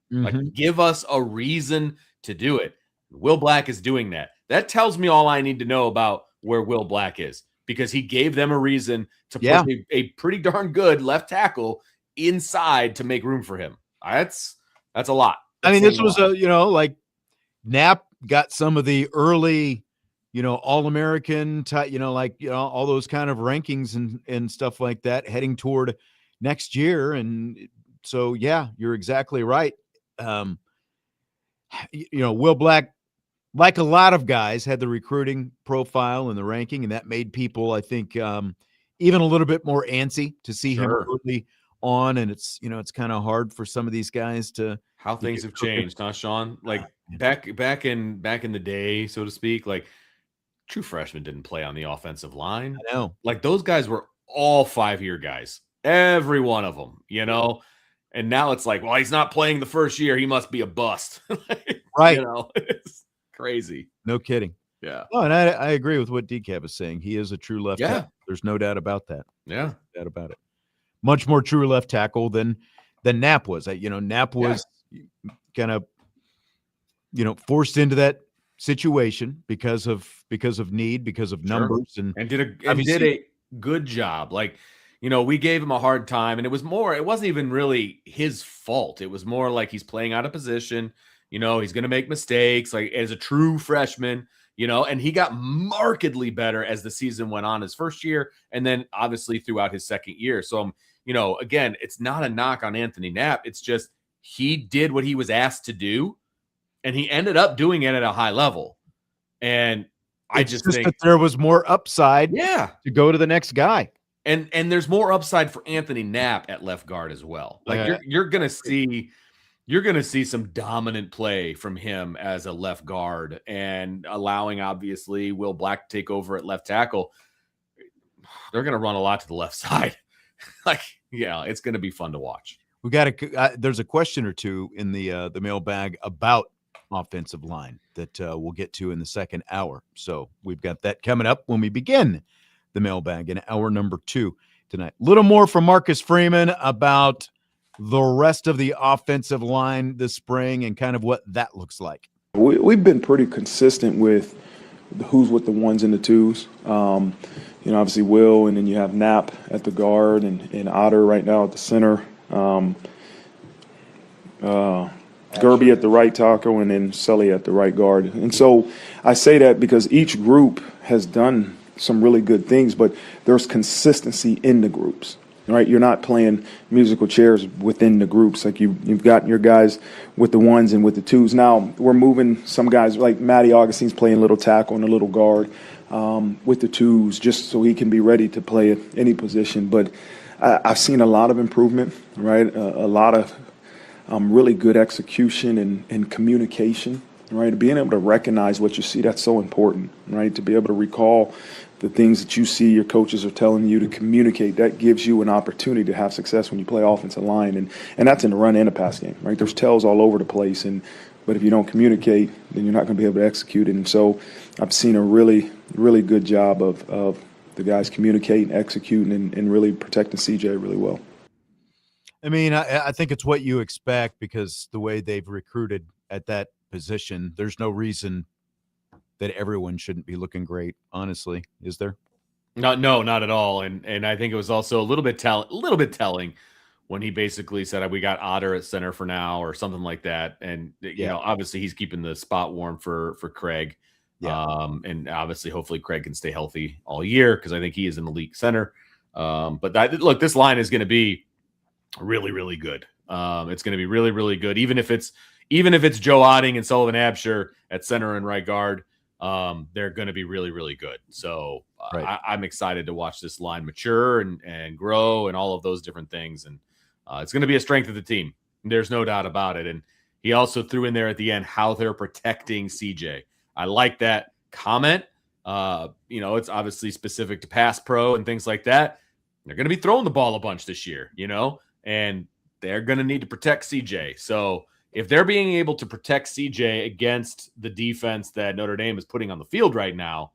Speaker 2: Give us a reason to do it. Will Black is doing that. That tells me all I need to know about where Will Black is, because he gave them a reason to push a pretty darn good left tackle inside to make room for him. That's a lot.
Speaker 1: This was Knapp got some of the early, All-American type, all those kind of rankings and stuff like that heading toward next year. And so, yeah, you're exactly right. Will Black, like a lot of guys, had the recruiting profile and the ranking, and that made people, I think, even a little bit more antsy to see him early on. And it's kind of hard for some of these guys to
Speaker 2: how things have changed, huh, Sean? Back in the day, so to speak, true freshmen didn't play on the offensive line.
Speaker 1: I know.
Speaker 2: Those guys were all 5-year guys, every one of them, And now it's well, he's not playing the first year, he must be a bust.
Speaker 1: Right.
Speaker 2: It's crazy.
Speaker 1: No kidding.
Speaker 2: Yeah.
Speaker 1: Oh, and I agree with what DCAP is saying. He is a true left tackle. There's no doubt about that.
Speaker 2: Yeah.
Speaker 1: No doubt about it. Much more true left tackle than Knapp was. Knapp was kind of, forced into that situation because of need, because of numbers, and
Speaker 2: did a good job. We gave him a hard time, and it wasn't even really his fault. It was more he's playing out of position. He's going to make mistakes, as a true freshman, and he got markedly better as the season went on his first year, and then obviously throughout his second year. So, again, it's not a knock on Anthony Knapp. It's just he did what he was asked to do, and he ended up doing it at a high level. And I just think
Speaker 1: that there was more upside to go to the next guy.
Speaker 2: And there's more upside for Anthony Knapp at left guard as well. You're gonna see some dominant play from him as a left guard, and allowing obviously Will Black to take over at left tackle. They're gonna run a lot to the left side. It's gonna be fun to watch.
Speaker 1: We got there's a question or two in the mailbag about offensive line that we'll get to in the second hour. So we've got that coming up when we begin the mailbag in hour number 2 tonight. A little more from Marcus Freeman about the rest of the offensive line this spring and kind of what that looks like.
Speaker 3: We've been pretty consistent with who's with the ones and the twos. Obviously Will, and then you have Knapp at the guard and Otter right now at the center. Gerby at the right tackle, and then Sully at the right guard. And so I say that because each group has done some really good things, but there's consistency in the groups, right? You're not playing musical chairs within the groups. You've got your guys with the ones and with the twos. Now we're moving some guys, like Matty Augustine's playing little tackle and a little guard with the twos, just so he can be ready to play at any position. But I've seen a lot of improvement, right? A lot of really good execution and communication, right? Being able to recognize what you see, that's so important, right? To be able to recall the things that you see your coaches are telling you to communicate, that gives you an opportunity to have success when you play offensive line. And that's in the run and the pass game, right? There's tells all over the place. But if you don't communicate, then you're not going to be able to execute it. And so I've seen a really, really good job of the guys communicating, executing, and really protecting CJ really well.
Speaker 1: I mean, I think it's what you expect because the way they've recruited at that position, there's no reason that everyone shouldn't be looking great, honestly, is there?
Speaker 2: No, not at all. And I think it was also a little bit telling when he basically said we got Otter at center for now or something like that. And you know, obviously he's keeping the spot warm for Craig. Yeah. And obviously, hopefully Craig can stay healthy all year because I think he is an elite center. But look, this line is going to be really, really good. It's going to be really, really good. Even if it's Joe Otting and Sullivan Absher at center and right guard, they're going to be really, really good. So I'm excited to watch this line mature and grow and all of those different things. And it's going to be a strength of the team. There's no doubt about it. And he also threw in there at the end how they're protecting CJ. I like that comment. You know, it's obviously specific to pass pro and things like that. They're going to be throwing the ball a bunch this year, you know, and they're going to need to protect CJ. So if they're being able to protect CJ against the defense that Notre Dame is putting on the field right now,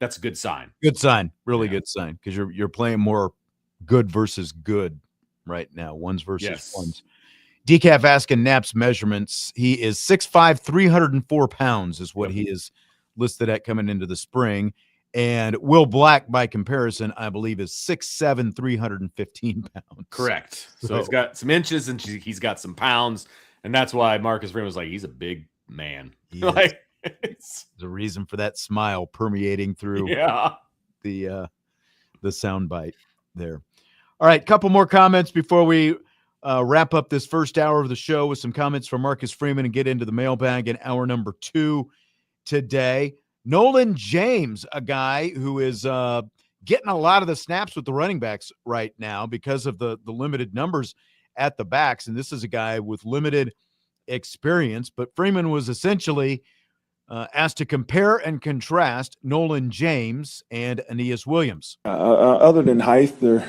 Speaker 2: that's a good sign.
Speaker 1: Good sign. Really good sign because you're playing more good versus good right now. Ones versus ones. Decaf asking Knapp's measurements. He is 6'5", 304 pounds is what he is listed at coming into the spring. And Will Black, by comparison, I believe is 6'7", 315 pounds.
Speaker 2: Correct. So he's got some inches and he's got some pounds. And that's why Marcus Freeman was like, he's a big man. Like,
Speaker 1: there's a reason for that smile permeating through the soundbite there. All right, couple more comments before we wrap up this first hour of the show with some comments from Marcus Freeman and get into the mailbag in hour number 2 today. Nolan James, a guy who is getting a lot of the snaps with the running backs right now because of the limited numbers at the backs. And this is a guy with limited experience, but Freeman was essentially asked to compare and contrast Nolan James and Aeneas Williams.
Speaker 3: Other than height, they're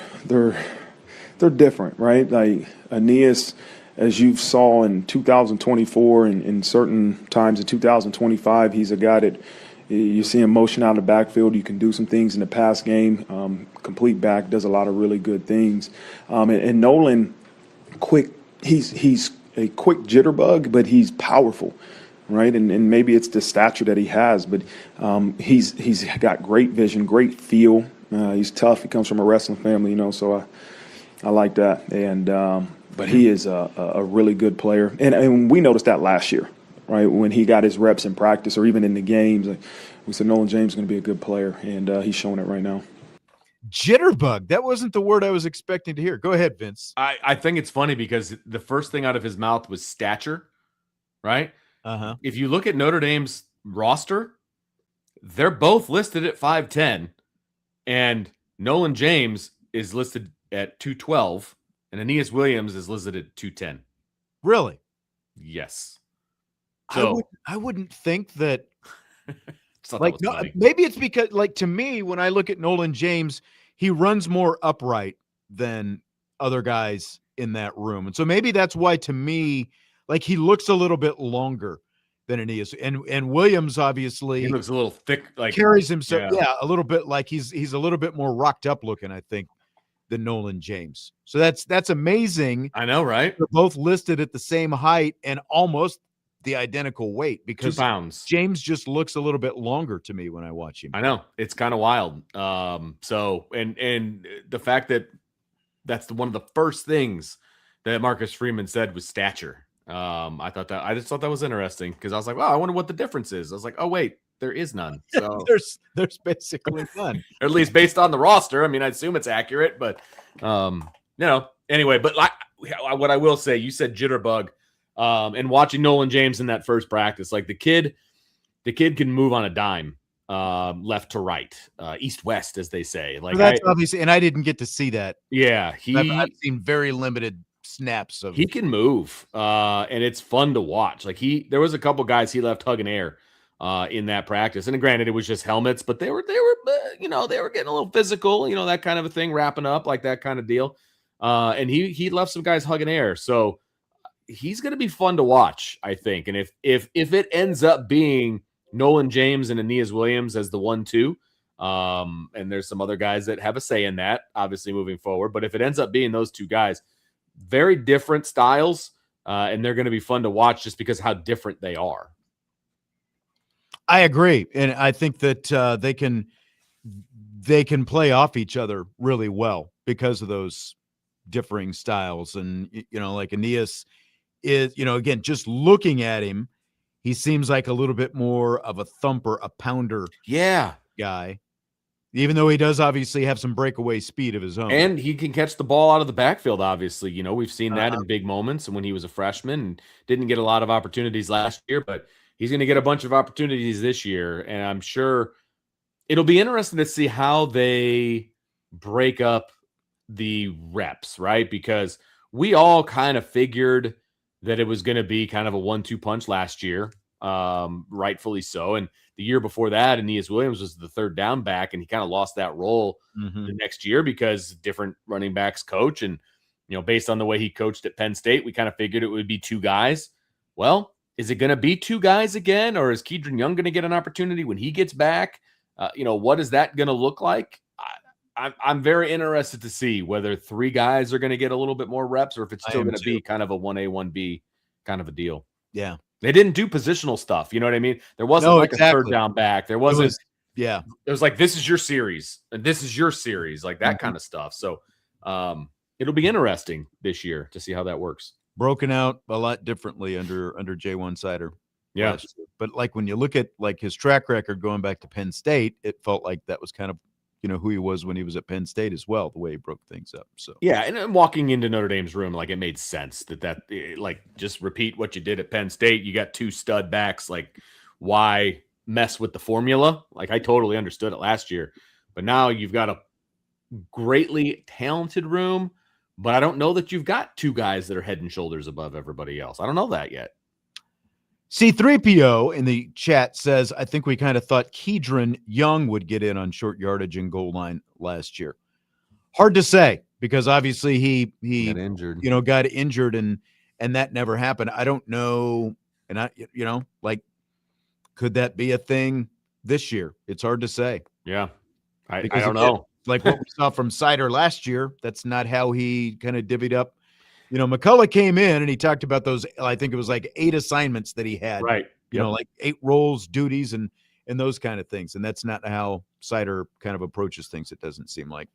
Speaker 3: different, right? Like Aeneas, as you saw in 2024 and in certain times in 2025, he's a guy that you see him motion out of the backfield. You can do some things in the pass game. Complete back, does a lot of really good things. And Nolan, quick. He's a quick jitterbug, but he's powerful, right? And maybe it's the stature that he has, but he's got great vision, great feel. He's tough. He comes from a wrestling family, you know, so I like that. And but he is a really good player, and we noticed that last year, right? When he got his reps in practice or even in the games, we said Nolan James is going to be a good player, and he's showing it right now.
Speaker 1: Jitterbug. That wasn't the word I was expecting to hear. Go ahead, Vince.
Speaker 2: I think it's funny because the first thing out of his mouth was stature, right?
Speaker 1: Uh-huh.
Speaker 2: If you look at Notre Dame's roster, they're both listed at 5'10", and Nolan James is listed at 212, and Aeneas Williams is listed at 210.
Speaker 1: Really?
Speaker 2: Yes.
Speaker 1: So I wouldn't think that.
Speaker 2: Like,
Speaker 1: no, maybe it's because, like, to me, when I look at Nolan James, he runs more upright than other guys in that room. And so maybe that's why, to me, like, he looks a little bit longer than Aeneas. And Williams, obviously,
Speaker 2: he looks a little thick, like
Speaker 1: carries himself, a little bit like he's a little bit more rocked up looking, I think, than Nolan James. So that's amazing.
Speaker 2: I know, right?
Speaker 1: They're both listed at the same height and almost the identical weight because
Speaker 2: 2 pounds.
Speaker 1: James just looks a little bit longer to me when I watch him.
Speaker 2: I know, it's kind of wild. So and the fact that that's one of the first things that Marcus Freeman said was stature. I just thought that was interesting because I was like, wow, I wonder what the difference is. I was like, oh wait, there is none. So
Speaker 1: there's basically none.
Speaker 2: Or at least based on the roster. I mean, I assume it's accurate, but anyway, but what I will say, you said jitterbug. And watching Nolan James in that first practice, like the kid can move on a dime, left to right, east west, as they say. Like,
Speaker 1: that's obviously, and I didn't get to see that.
Speaker 2: Yeah,
Speaker 1: I've seen very limited snaps of.
Speaker 2: He can move, and it's fun to watch. Like there was a couple guys he left hugging air in that practice. And granted, it was just helmets, but they were they were getting a little physical, that kind of a thing, wrapping up, like that kind of deal. And he left some guys hugging air. So he's going to be fun to watch, I think. And if it ends up being Nolan James and Aeneas Williams as the 1-2, and there's some other guys that have a say in that, obviously moving forward. But if it ends up being those two guys, very different styles, and they're going to be fun to watch just because how different they are.
Speaker 1: I agree, and I think that they can play off each other really well because of those differing styles. And like Aeneas is, again, just looking at him, he seems like a little bit more of a thumper, a pounder, guy. Even though he does obviously have some breakaway speed of his own.
Speaker 2: And he can catch the ball out of the backfield, obviously. We've seen that in big moments and when he was a freshman and didn't get a lot of opportunities last year, but he's going to get a bunch of opportunities this year. And I'm sure it'll be interesting to see how they break up the reps, right? Because we all kind of figured that it was going to be kind of a 1-2 punch last year, rightfully so. And the year before that, Aeneas Williams was the third down back, and he kind of lost that role the next year because different running backs coach. And, based on the way he coached at Penn State, we kind of figured it would be two guys. Well, is it going to be two guys again, or is Kedron Young going to get an opportunity when he gets back? What is that going to look like? I'm very interested to see whether three guys are going to get a little bit more reps or if it's still going to be kind of a 1A, 1B kind of a deal.
Speaker 1: Yeah.
Speaker 2: They didn't do positional stuff. You know what I mean? There wasn't a third down back. There wasn't. It was like, this is your series and this is your series, like that kind of stuff. So it'll be interesting this year to see how that works.
Speaker 1: Broken out a lot differently under J1 Sider.
Speaker 2: Yeah.
Speaker 1: But like when you look at like his track record going back to Penn State, it felt like that was kind of, who he was when he was at Penn State as well, the way he broke things up. So
Speaker 2: yeah, and walking into Notre Dame's room, like it made sense that like just repeat what you did at Penn State. You got two stud backs, like why mess with the formula? Like I totally understood it last year, but now you've got a greatly talented room, but I don't know that you've got two guys that are head and shoulders above everybody else. I don't know that yet.
Speaker 1: C3PO in the chat says, I think we kind of thought Kedron Young would get in on short yardage and goal line last year. Hard to say because obviously he
Speaker 2: got injured,
Speaker 1: got injured and that never happened. I don't know. And could that be a thing this year? It's hard to say.
Speaker 2: Yeah. I don't know.
Speaker 1: Like what we saw from Sider last year, that's not how he kind of divvied up. McCullough came in and he talked about those, I think it was like 8 assignments that he had,
Speaker 2: right?
Speaker 1: Like 8 roles, duties, and those kind of things. And that's not how Sider kind of approaches things. It doesn't seem like.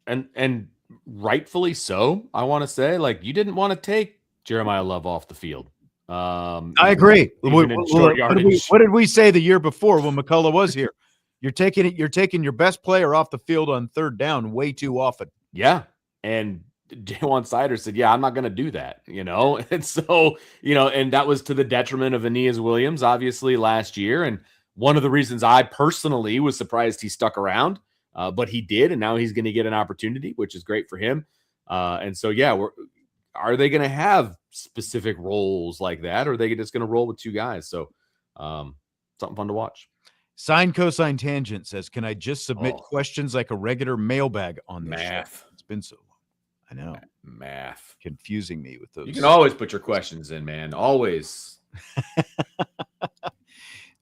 Speaker 2: And rightfully so, I want to say, like, you didn't want to take Jeremiah Love off the field.
Speaker 1: I agree. What did we say the year before when McCullough was here? You're taking your best player off the field on third down way too often.
Speaker 2: Yeah. And J1 Sider said, yeah, I'm not going to do that, And so, and that was to the detriment of Aeneas Williams, obviously, last year. And one of the reasons I personally was surprised he stuck around, but he did. And now he's going to get an opportunity, which is great for him. And so, yeah, are they going to have specific roles like that? Or are they just going to roll with two guys? So something fun to watch.
Speaker 1: Sine cosine tangent says, can I just submit questions like a regular mailbag on this
Speaker 2: math?
Speaker 1: Show? It's been so long. I know.
Speaker 2: Math.
Speaker 1: Confusing me with those.
Speaker 2: You can always put your questions in, man. Always.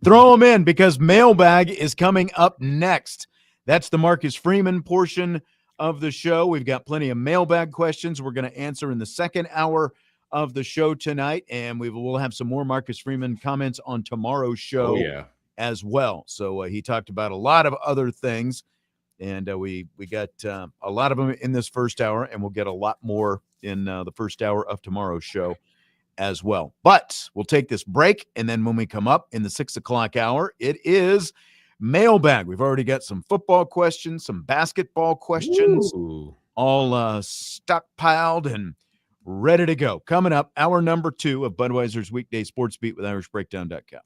Speaker 1: Throw them in because Mailbag is coming up next. That's the Marcus Freeman portion of the show. We've got plenty of Mailbag questions we're going to answer in the second hour of the show tonight, and we'll have some more Marcus Freeman comments on tomorrow's show as well. So he talked about a lot of other things. And we got a lot of them in this first hour, and we'll get a lot more in the first hour of tomorrow's show as well. But we'll take this break, and then when we come up in the 6 o'clock hour, it is Mailbag. We've already got some football questions, some basketball questions, all stockpiled and ready to go. Coming up, hour number 2 of Budweiser's Weekday Sports Beat with IrishBreakdown.com.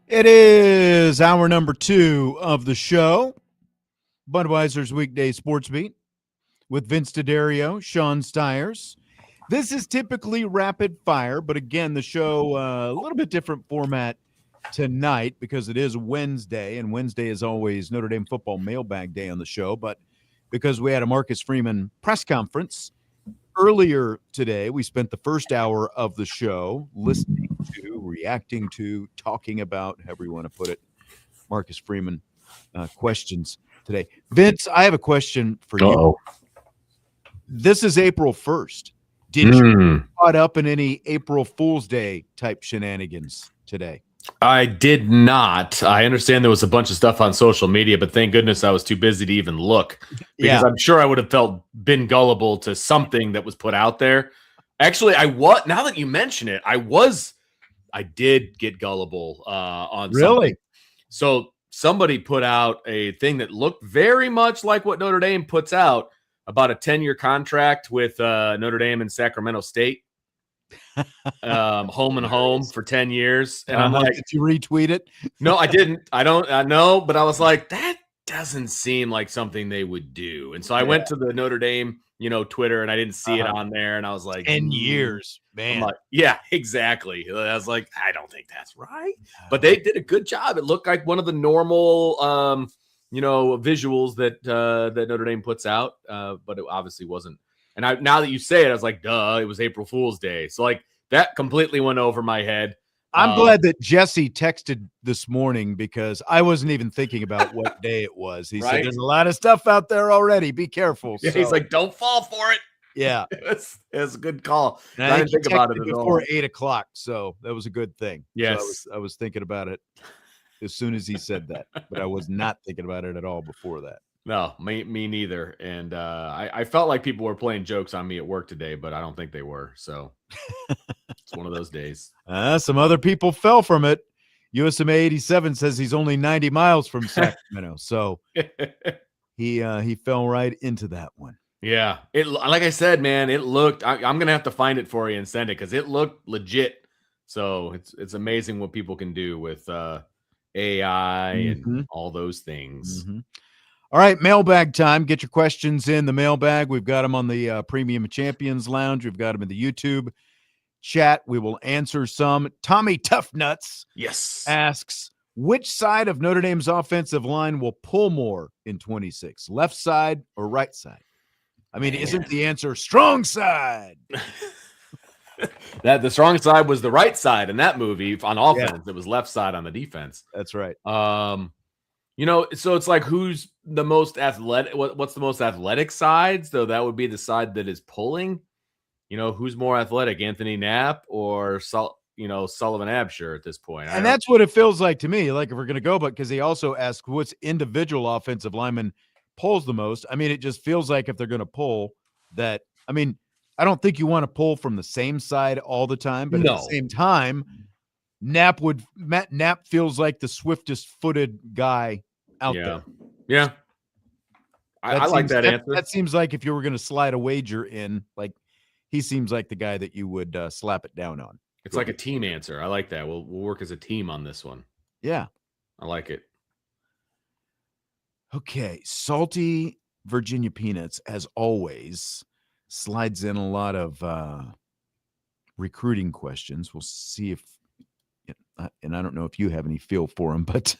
Speaker 1: It is hour number 2 of the show. Budweiser's Weekday Sportsbeat with Vince D'Addario, Sean Stiers. This is typically rapid fire, but again, the show a little bit different format tonight because it is Wednesday, and Wednesday is always Notre Dame football mailbag day on the show. But because we had a Marcus Freeman press conference earlier today, we spent the first hour of the show listening to, reacting to, talking about, however you want to put it, Marcus Freeman questions today. Vince, I have a question for you. This is April 1st. Did you get caught up in any April Fool's Day type shenanigans today?
Speaker 2: I did not. I understand there was a bunch of stuff on social media, but thank goodness I was too busy to even look because I'm sure I would have been gullible to something that was put out there. Actually, now that you mention it, I did get gullible on something. So somebody put out a thing that looked very much like what Notre Dame puts out about a 10-year contract with Notre Dame and Sacramento State. Home and home for 10 years. And I'm like,
Speaker 1: did you retweet it?
Speaker 2: No, I didn't. I know, but I was like, that doesn't seem like something they would do. And so I went to the Notre Dame, Twitter, and I didn't see it on there. And I was like,
Speaker 1: 10 years, man.
Speaker 2: I'm like, yeah, exactly. I was like, I don't think that's right. But they did a good job. It looked like one of the normal, visuals that Notre Dame puts out, but it obviously wasn't. And now that you say it, I was like, duh, it was April Fool's Day. So like that completely went over my head.
Speaker 1: I'm glad that Jesse texted this morning because I wasn't even thinking about what day it was. He said, there's a lot of stuff out there already. Be careful.
Speaker 2: Yeah, he's like, don't fall for it.
Speaker 1: Yeah.
Speaker 2: It's a good call.
Speaker 1: And I didn't think about it before 8 o'clock. So that was a good thing.
Speaker 2: Yes.
Speaker 1: So I was thinking about it as soon as he said that, but I was not thinking about it at all before that.
Speaker 2: No, me neither. And I felt like people were playing jokes on me at work today, but I don't think they were. So it's one of those days.
Speaker 1: Some other people fell from it. USMA 87 says he's only 90 miles from Sacramento. So he fell right into that one.
Speaker 2: Yeah. Like I said, man, it looked, I'm going to have to find it for you and send it because it looked legit. So it's amazing what people can do with AI and all those things.
Speaker 1: All right, mailbag time. Get your questions in the mailbag. We've got them on the Premium Champions Lounge. We've got them in the YouTube chat. We will answer some. Tommy Toughnuts asks, which side of Notre Dame's offensive line will pull more in 26? Left side or right side? I mean, isn't the answer strong side?
Speaker 2: That the strong side was the right side in that movie on offense. It was left side on the defense.
Speaker 1: That's right.
Speaker 2: So it's like who's the most athletic? What's the most athletic side? So that would be the side that is pulling. Who's more athletic, Anthony Knapp or Sullivan Absher at this point?
Speaker 1: And that's what it feels like to me. Like if we're going to go, but because he also asked what's individual offensive lineman pulls the most. I mean, it just feels like if they're going to pull that. I mean, I don't think you want to pull from the same side all the time, but at the same time, Knapp feels like the swiftest footed guy out there.
Speaker 2: Yeah. I like that answer.
Speaker 1: That seems like if you were going to slide a wager in, like he seems like the guy that you would slap it down on.
Speaker 2: It's like a team answer. I like that. We'll work as a team on this one.
Speaker 1: Yeah.
Speaker 2: I like it.
Speaker 1: Okay. Salty Virginia Peanuts, as always, slides in a lot of recruiting questions. We'll see if, and I don't know if you have any feel for him, but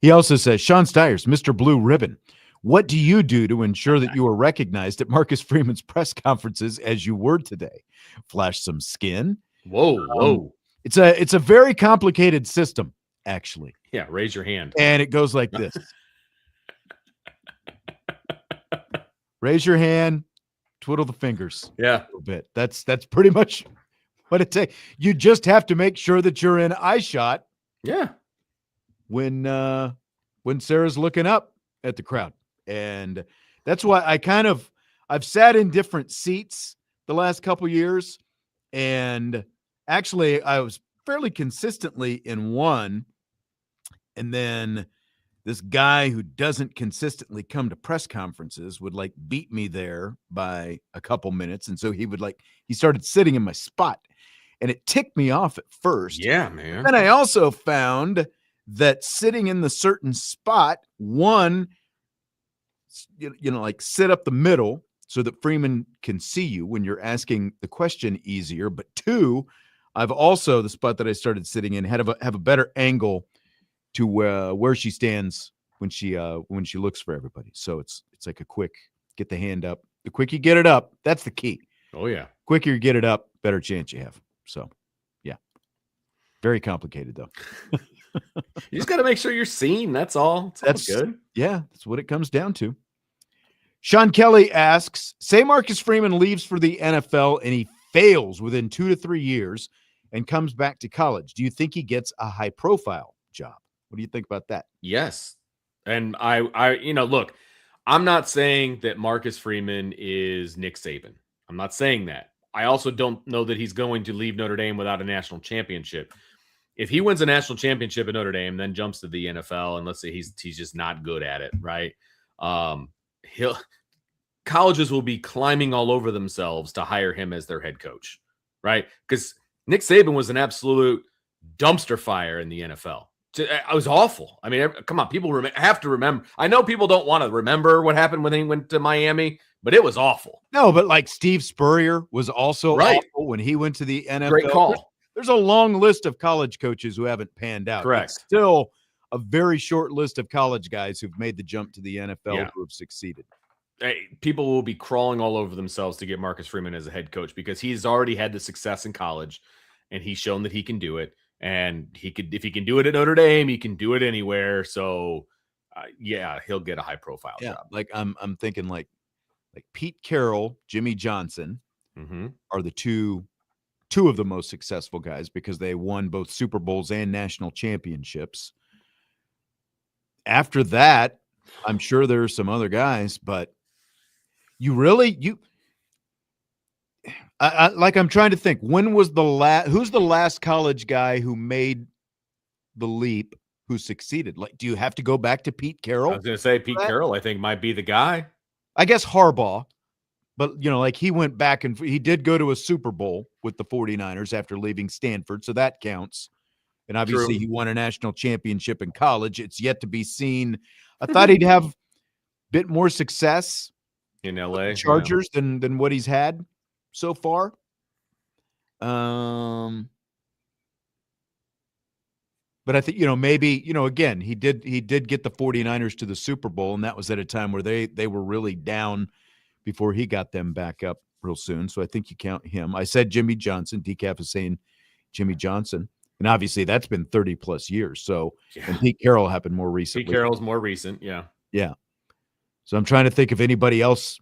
Speaker 1: he also says, Sean Stiers, Mr. Blue Ribbon, what do you do to ensure that you are recognized at Marcus Freeman's press conferences as you were today? Flash some skin.
Speaker 2: Whoa.
Speaker 1: It's a very complicated system, actually.
Speaker 2: Yeah, raise your hand.
Speaker 1: And it goes like this. Raise your hand, twiddle the fingers.
Speaker 2: Yeah.
Speaker 1: A little bit. That's pretty much what it takes. You just have to make sure that you're in eye shot.
Speaker 2: Yeah.
Speaker 1: When Sarah's looking up at the crowd. And that's why I've sat in different seats the last couple years. And actually I was fairly consistently in one. And then this guy who doesn't consistently come to press conferences would like beat me there by a couple minutes. And so he started sitting in my spot and it ticked me off at first.
Speaker 2: Yeah, man.
Speaker 1: And I also found that sitting in the certain spot, one, like sit up the middle so that Freeman can see you when you're asking the question easier. But two, I've also, the spot that I started sitting in, have a better angle to where she stands when she looks for everybody. So it's like a quick get the hand up. The quicker you get it up, that's the key.
Speaker 2: Oh yeah.
Speaker 1: Quicker you get it up, better chance you have. So yeah. Very complicated though.
Speaker 2: You just got to make sure you're seen. That's all. That's good.
Speaker 1: Yeah, that's what it comes down to. Sean Kelly asks, say Marcus Freeman leaves for the NFL and he fails within 2 to 3 years and comes back to college. Do you think he gets a high profile job? What do you think about that?
Speaker 2: Yes. And I look, I'm not saying that Marcus Freeman is Nick Saban. I'm not saying that. I also don't know that he's going to leave Notre Dame without a national championship. If he wins a national championship at Notre Dame, then jumps to the NFL, and let's say he's just not good at it, right? Colleges will be climbing all over themselves to hire him as their head coach, right? Because Nick Saban was an absolute dumpster fire in the NFL. It was awful. I mean, come on, people have to remember. I know people don't want to remember what happened when he went to Miami, but it was awful.
Speaker 1: No, but like Steve Spurrier was also
Speaker 2: right
Speaker 1: awful when he went to the NFL.
Speaker 2: Great call.
Speaker 1: There's a long list of college coaches who haven't panned out.
Speaker 2: Correct.
Speaker 1: It's still a very short list of college guys who've made the jump to the NFL who have succeeded.
Speaker 2: Hey, people will be crawling all over themselves to get Marcus Freeman as a head coach because he's already had the success in college and he's shown that he can do it. And if he can do it at Notre Dame, he can do it anywhere. So, he'll get a high profile job.
Speaker 1: Like I'm thinking like Pete Carroll, Jimmy Johnson are the two of the most successful guys because they won both Super Bowls and national championships. After that, I'm sure there are some other guys, but I'm trying to think, when was who's the last college guy who made the leap who succeeded? Like, do you have to go back to Pete Carroll?
Speaker 2: I was going to say Pete Carroll, I think might be the guy.
Speaker 1: I guess Harbaugh, but like he went back and he did go to a Super Bowl with the 49ers after leaving Stanford. So that counts. And obviously he won a national championship in college. It's yet to be seen. I thought he'd have a bit more success
Speaker 2: in LA
Speaker 1: Chargers than what he's had so far. But I think, maybe, again, he did get the 49ers to the Super Bowl, and that was at a time where they were really down before he got them back up real soon. So I think you count him. I said Jimmy Johnson. Decaf is saying Jimmy Johnson. And obviously that's been 30 plus years. So and Pete Carroll happened more recently.
Speaker 2: Pete Carroll's more recent. Yeah.
Speaker 1: Yeah. So I'm trying to think of anybody else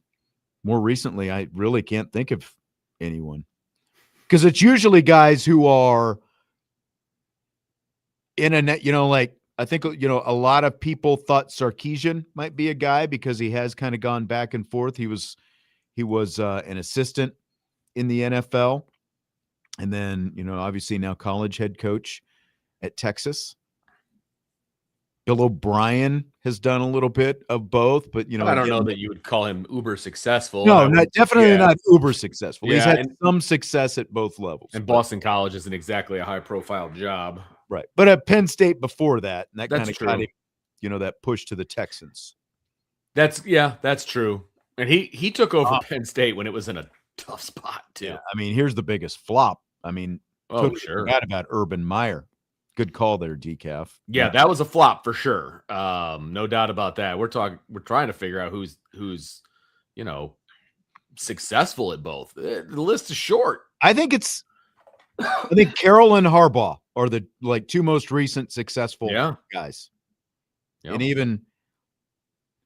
Speaker 1: more recently. I really can't think of anyone because it's usually guys who are in a net, like I think, a lot of people thought Sarkisian might be a guy because he has kind of gone back and forth. He was an assistant in the NFL. And then, obviously now college head coach at Texas. Bill O'Brien has done a little bit of both, but,
Speaker 2: I don't know that you would call him uber successful.
Speaker 1: No, definitely not uber successful. He's had some success at both levels.
Speaker 2: And Boston College isn't exactly a high profile job.
Speaker 1: Right. But at Penn State before that, and that
Speaker 2: kind
Speaker 1: of got him, that push to the Texans.
Speaker 2: That's true. And he took over Penn State when it was in a tough spot too.
Speaker 1: Yeah, I mean, here's the biggest flop. I mean, forgot about Urban Meyer. Good call there, Decaf.
Speaker 2: Yeah, that was a flop for sure. No doubt about that. We're trying to figure out who's successful at both. The list is short.
Speaker 1: I think Carroll and Harbaugh are the two most recent successful guys. Yep. And even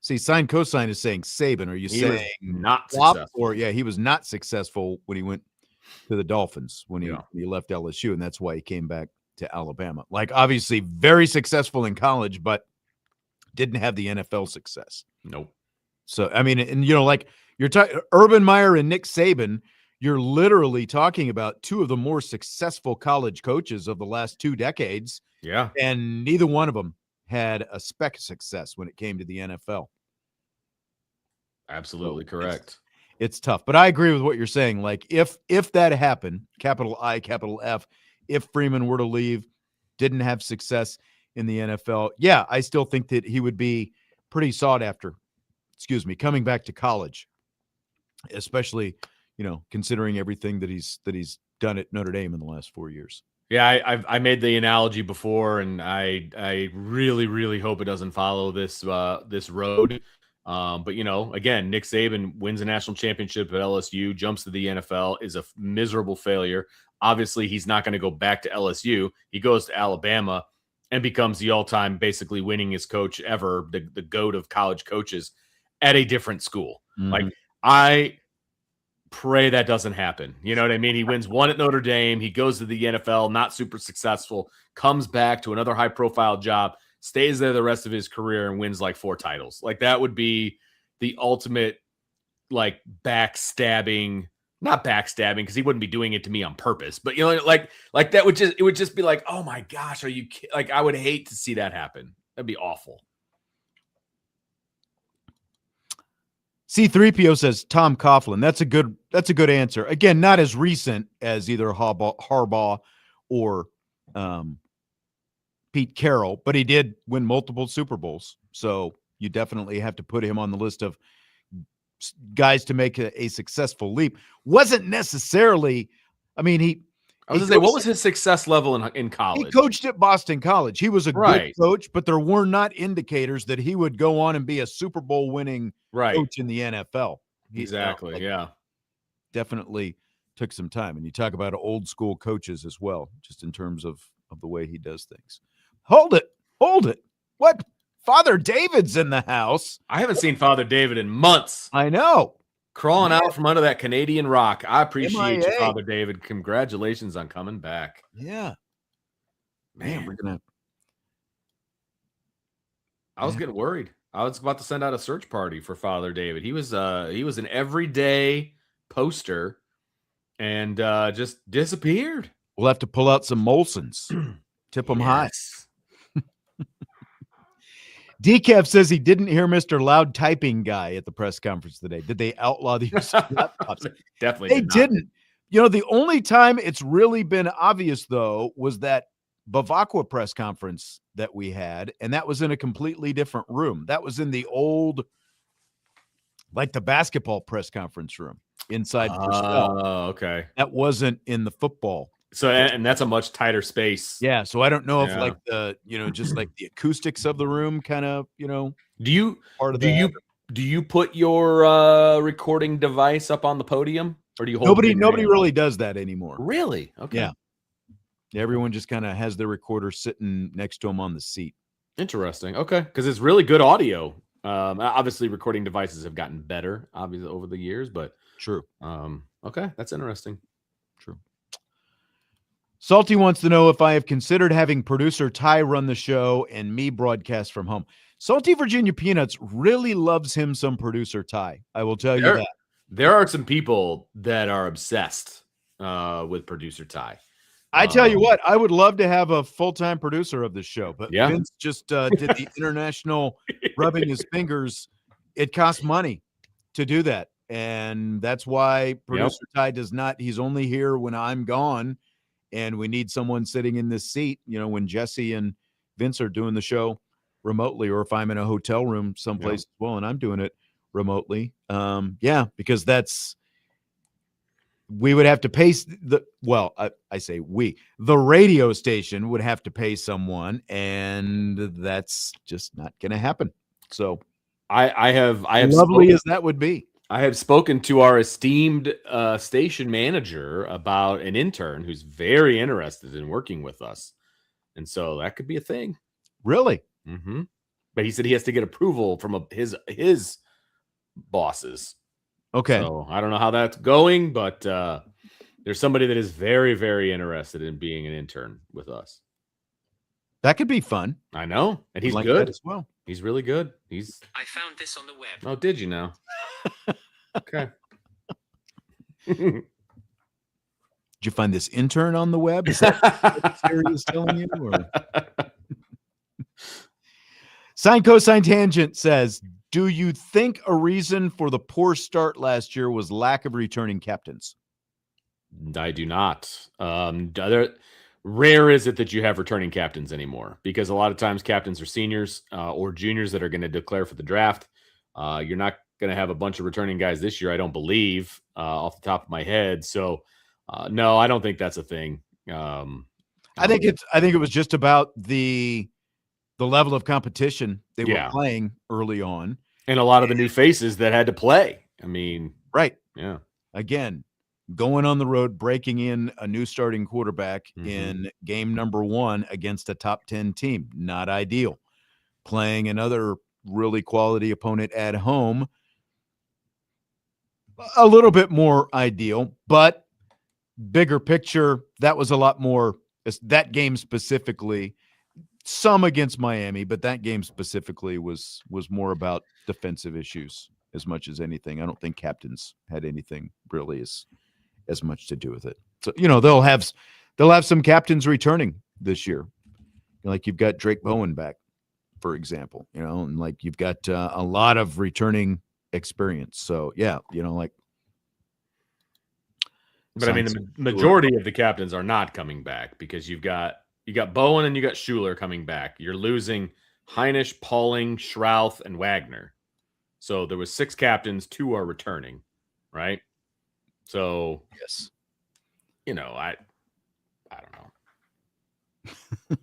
Speaker 1: sine cosine is saying Saban. Are you saying
Speaker 2: not successful?
Speaker 1: Or he was not successful when he went to the Dolphins when he left LSU, and that's why he came back to Alabama. Obviously very successful in college, but didn't have the NFL success.
Speaker 2: Nope.
Speaker 1: So I mean, and you're talking Urban Meyer and Nick Saban. You're literally talking about two of the more successful college coaches of the last 2 decades.
Speaker 2: Yeah.
Speaker 1: And neither one of them had a speck of success when it came to the NFL.
Speaker 2: Absolutely correct.
Speaker 1: It's tough, but I agree with what you're saying. If that happened, capital I, capital F, if Freeman were to leave, didn't have success, in the NFL. Yeah, I still think that he would be pretty sought after. Excuse me, coming back to college, especially, considering everything that he's done at Notre Dame in the last 4 years.
Speaker 2: Yeah, I made the analogy before, and I really, really hope it doesn't follow this road. But again, Nick Saban wins a national championship at LSU, jumps to the NFL, is a miserable failure. Obviously, he's not going to go back to LSU. He goes to Alabama and becomes the all-time, basically winningest coach ever, the GOAT of college coaches at a different school.
Speaker 1: Mm-hmm.
Speaker 2: Like, I pray that doesn't happen. You know what I mean? He wins one at Notre Dame. He goes to the NFL, not super successful, comes back to another high-profile job, stays there the rest of his career, and wins like 4 titles. Like, that would be the ultimate, like, backstabbing. Not backstabbing, because he wouldn't be doing it to me on purpose. But, like that it would just be like, oh my gosh, are you like, I would hate to see that happen. That'd be awful.
Speaker 1: C3PO says Tom Coughlin. That's a good answer. Again, not as recent as either Harbaugh or Pete Carroll, but he did win multiple Super Bowls. So you definitely have to put him on the list of guys to make a successful leap. Wasn't necessarily, I was
Speaker 2: going to say, what was his success level in college?
Speaker 1: He coached at Boston College. He was a
Speaker 2: right.
Speaker 1: good coach, but there were not indicators that he would go on and be a Super Bowl winning coach in the NFL.
Speaker 2: Exactly. Yeah.
Speaker 1: Definitely took some time. And you talk about old school coaches as well, just in terms of the way he does things. Hold it. What? Father David's in the house.
Speaker 2: I haven't seen Father David in months.
Speaker 1: I know.
Speaker 2: Crawling out from under that Canadian rock. I appreciate
Speaker 1: MIA.
Speaker 2: you, Father David. Congratulations on coming back.
Speaker 1: Yeah.
Speaker 2: Man,
Speaker 1: we're going to.
Speaker 2: I was getting worried. I was about to send out a search party for Father David. He was an everyday poster and just disappeared.
Speaker 1: We'll have to pull out some Molsons. Tip them high. Decaf says he didn't hear Mr. Loud typing guy at the press conference today. Did they outlaw the use of laptops?
Speaker 2: Definitely
Speaker 1: They didn't. The only time it's really been obvious, though, was that Bavacqua press conference that we had, and that was in a completely different room. That was in the old, like the basketball press conference room inside Purcell.
Speaker 2: Oh, okay.
Speaker 1: That wasn't in the football.
Speaker 2: So, and that's a much tighter space.
Speaker 1: Yeah. So I don't know if like the, just like the acoustics of the room kind of,
Speaker 2: do you put your recording device up on the podium, or do you hold
Speaker 1: nobody really does that anymore?
Speaker 2: Really? Okay.
Speaker 1: Yeah. Everyone just kind of has their recorder sitting next to them on the seat.
Speaker 2: Interesting. Okay. Because it's really good audio. Obviously recording devices have gotten better obviously over the years, but
Speaker 1: true.
Speaker 2: Okay. That's interesting.
Speaker 1: True. Salty wants to know if I have considered having producer Ty run the show and me broadcast from home. Salty Virginia Peanuts really loves him some producer Ty. I will tell you that.
Speaker 2: There are some people that are obsessed with producer Ty.
Speaker 1: I tell you what, I would love to have a full-time producer of this show, but Vince just did the international rubbing his fingers. It costs money to do that. And that's why producer Ty does not, he's only here when I'm gone. And we need someone sitting in this seat, when Jesse and Vince are doing the show remotely, or if I'm in a hotel room someplace as well and I'm doing it remotely. Because we would have to pay the radio station would have to pay someone, and that's just not going to happen. So
Speaker 2: I have
Speaker 1: lovely as that would be.
Speaker 2: I have spoken to our esteemed station manager about an intern who's very interested in working with us. And so that could be a thing.
Speaker 1: Really?
Speaker 2: Mm-hmm. But he said he has to get approval from his bosses.
Speaker 1: Okay.
Speaker 2: So I don't know how that's going, but there's somebody that is very, very interested in being an intern with us.
Speaker 1: That could be fun.
Speaker 2: I know. And he's
Speaker 1: like
Speaker 2: good
Speaker 1: as well.
Speaker 2: He's really good.
Speaker 4: I found this on the web.
Speaker 2: Oh, did you now? Okay.
Speaker 1: Did you find this intern on the web? Is that what Siri is telling you? Or? Sine cosine tangent says, do you think a reason for the poor start last year was lack of returning captains?
Speaker 2: I do not. rare is it that you have returning captains anymore, because a lot of times captains are seniors or juniors that are going to declare for the draft. You're not going to have a bunch of returning guys this year, I don't believe, off the top of my head. So, no, I don't think that's a thing.
Speaker 1: I think it was just about the level of competition they were
Speaker 2: Yeah.
Speaker 1: playing early on.
Speaker 2: And a lot of the new faces that had to play. I mean,
Speaker 1: Right.
Speaker 2: yeah.
Speaker 1: Again, going on the road, breaking in a new starting quarterback
Speaker 2: Mhm.
Speaker 1: in game number 1 against a top 10 team. Not ideal. Playing another really quality opponent at home, a little bit more ideal, but bigger picture, that was a lot more. That game specifically, some against Miami, but that game specifically was more about defensive issues as much as anything. I don't think captains had anything really as much to do with it. So, they'll have some captains returning this year. Like you've got Drake Bowen back, for example, and like you've got a lot of returning experience. So yeah,
Speaker 2: But I mean, the majority of the captains are not coming back, because you got Bowen and you got Schuler coming back. You're losing Heinisch, Pauling, Schrouth, and Wagner. So there was 6 captains, 2 are returning, right? So
Speaker 1: yes,
Speaker 2: I don't know.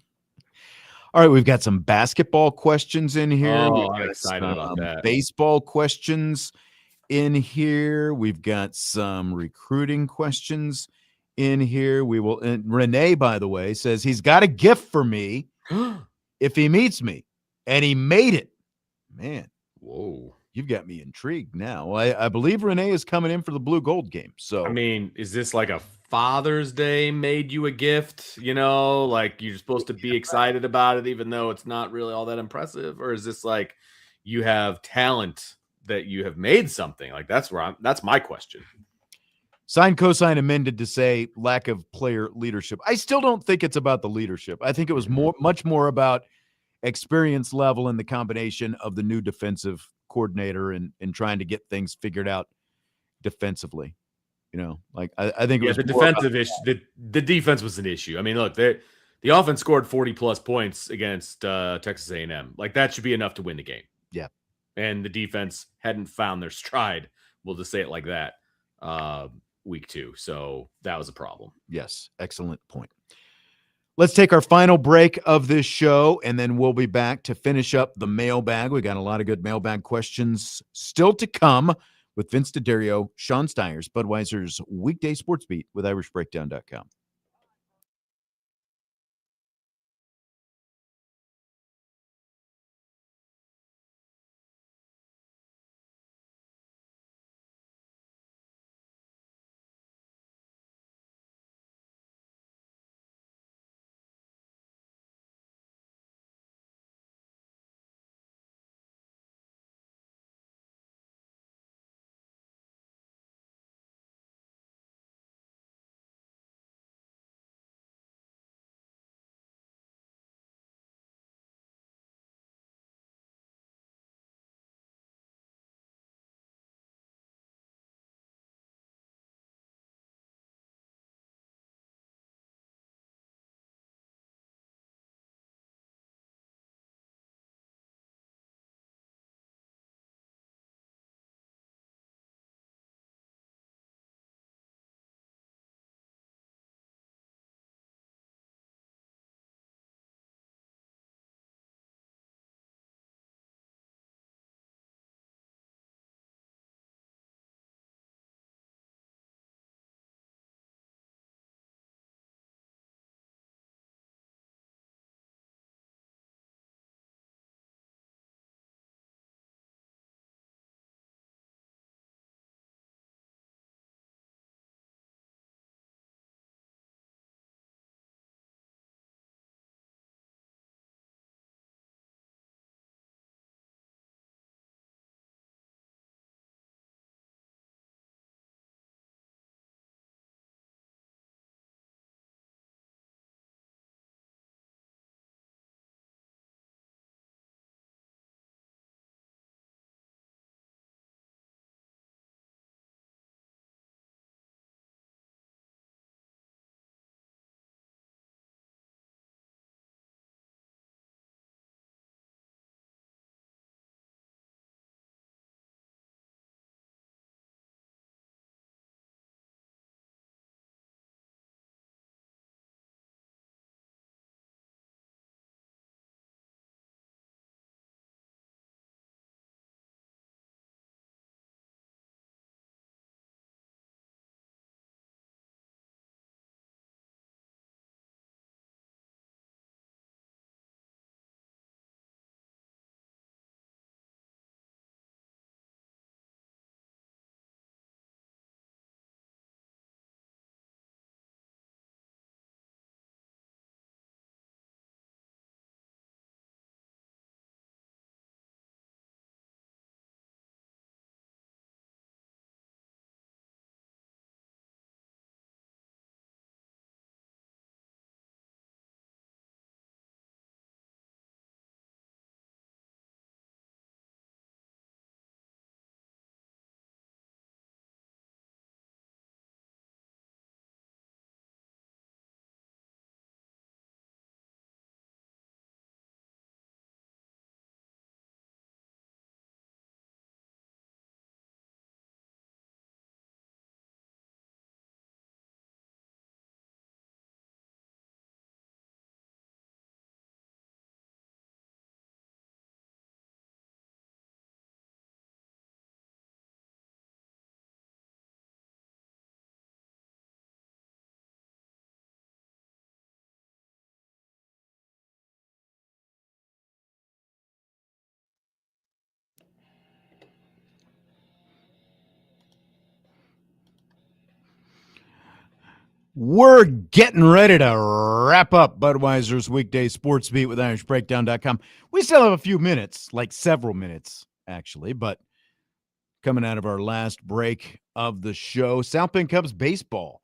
Speaker 1: All right, we've got some basketball questions in here.
Speaker 2: Oh, I'm excited about that.
Speaker 1: Baseball questions in here. We've got some recruiting questions in here. And Renee, by the way, says he's got a gift for me if he meets me, and he made it. Man,
Speaker 2: whoa.
Speaker 1: You've got me intrigued now. I believe Renee is coming in for the blue gold game. So,
Speaker 2: I mean, is this like a Father's Day made you a gift? Like you're supposed to be excited about it, even though it's not really all that impressive? Or is this like you have talent that you have made something? Like that's my question.
Speaker 1: Sign, cosine, amended to say lack of player leadership. I still don't think it's about the leadership. I think it was much more about experience level and the combination of the new defensive coordinator and trying to get things figured out defensively. I think it was
Speaker 2: the defensive issue. The defense was an issue. I mean, look, the offense scored 40+ points against Texas A&M. Like that should be enough to win the game.
Speaker 1: Yeah,
Speaker 2: and the defense hadn't found their stride. We'll just say it like that. Week 2, so that was a problem.
Speaker 1: Yes, excellent point. Let's take our final break of this show, and then we'll be back to finish up the mailbag. We got a lot of good mailbag questions still to come with Vince D'Addario, Sean Stiers, Budweiser's Weekday Sports Beat with IrishBreakdown.com. We're getting ready to wrap up Budweiser's Weekday Sportsbeat with IrishBreakdown.com. We still have a few minutes, like several minutes, actually, but coming out of our last break of the show, South Bend Cubs baseball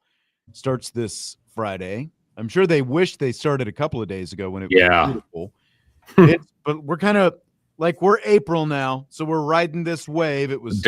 Speaker 1: starts this Friday. I'm sure they wish they started a couple of days ago when it was beautiful. But we're kind of like, we're April now, so we're riding this wave. It was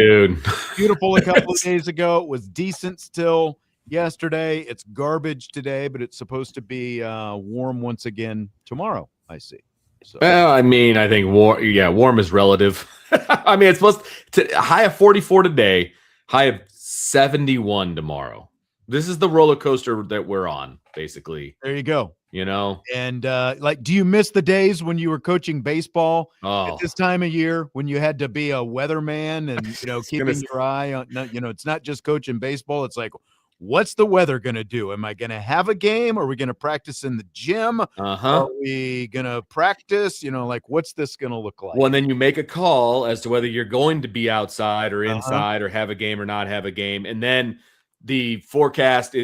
Speaker 1: beautiful a couple of days ago. It was decent still yesterday. It's garbage today, but it's supposed to be warm once again tomorrow, I see. So.
Speaker 2: Well, I mean, I think warm is relative. I mean, it's supposed to high of 44 today, high of 71 tomorrow. This is the roller coaster that we're on, basically.
Speaker 1: There you go.
Speaker 2: You know,
Speaker 1: and do you miss the days when you were coaching baseball at this time of year when you had to be a weatherman and keeping your eye on? It's not just coaching baseball. It's like, what's the weather going to do? Am I going to have a game? Are we going to practice in the gym? Are we going to practice? What's this going to look like?
Speaker 2: Well, and then you make a call as to whether you're going to be outside or inside or have a game or not have a game. And then the forecast,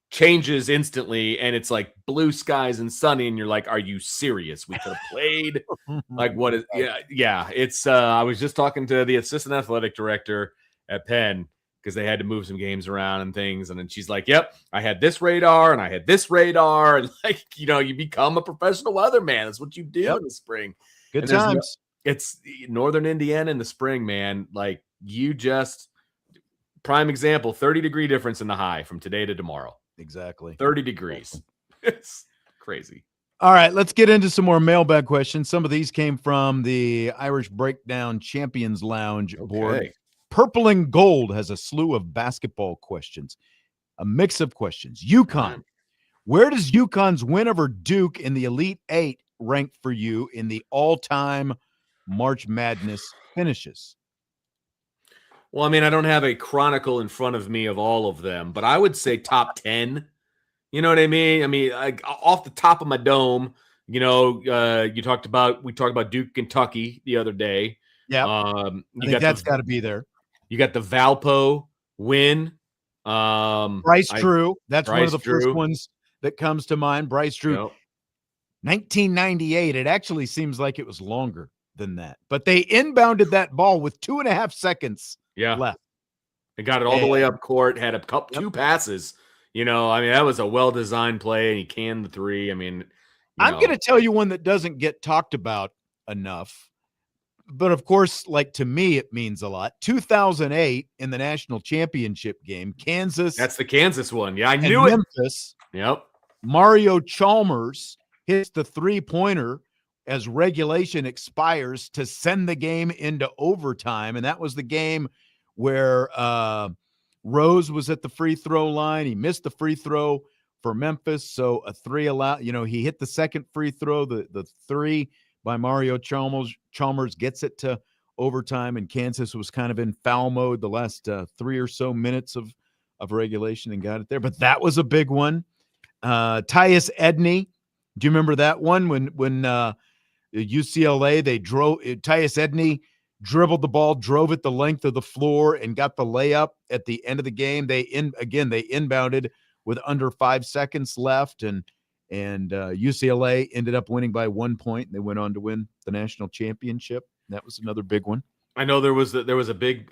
Speaker 2: changes instantly, and it's like blue skies and sunny, and you're like, are you serious? We could have played. What is it's I was just talking to the assistant athletic director at Penn because they had to move some games around and things, and then she's like, yep, I had this radar and I had this radar, and you become a professional weatherman. That's what you do in the spring.
Speaker 1: Good times.
Speaker 2: It's northern Indiana in the spring, man. Prime example, 30-degree difference in the high from today to tomorrow.
Speaker 1: Exactly.
Speaker 2: 30 degrees. It's crazy.
Speaker 1: All right, let's get into some more mailbag questions. Some of these came from the Irish Breakdown Champions Lounge board. Purple and Gold has a slew of basketball questions, a mix of questions. UConn. Where does UConn's win over Duke in the Elite Eight rank for you in the all-time March Madness finishes?
Speaker 2: Well, I mean, I don't have a chronicle in front of me of all of them, but I would say top 10. You know what I mean? I mean, off the top of my dome, we talked about Duke, Kentucky the other day.
Speaker 1: Yeah. I think that's got to be there.
Speaker 2: You got the Valpo win.
Speaker 1: Bryce Drew. That's one of the first ones that comes to mind. Bryce Drew. Yep. 1998. It actually seems like it was longer than that, but they inbounded that ball with 2.5 seconds. Left.
Speaker 2: They got it all the way up court, had two passes. That was a well-designed play, and he canned the three. I mean,
Speaker 1: I'm going to tell you one that doesn't get talked about enough, but of course, to me, it means a lot. 2008 in the national championship game, Kansas.
Speaker 2: That's the Kansas one. Yeah, I knew it.
Speaker 1: Memphis.
Speaker 2: Yep.
Speaker 1: Mario Chalmers hits the three-pointer as regulation expires to send the game into overtime, and that was the game where Rose was at the free throw line. He missed the free throw for Memphis, so a three allowed. He hit the second free throw. The three by Mario Chalmers gets it to overtime, and Kansas was kind of in foul mode the last 3 or so minutes of regulation and got it there. But that was a big one. Tyus Edney, do you remember that one when UCLA Tyus Edney dribbled the ball, drove it the length of the floor, and got the layup at the end of the game. They inbounded with under 5 seconds left, and UCLA ended up winning by 1 point. They went on to win the national championship. That was another big one.
Speaker 2: I know there was a big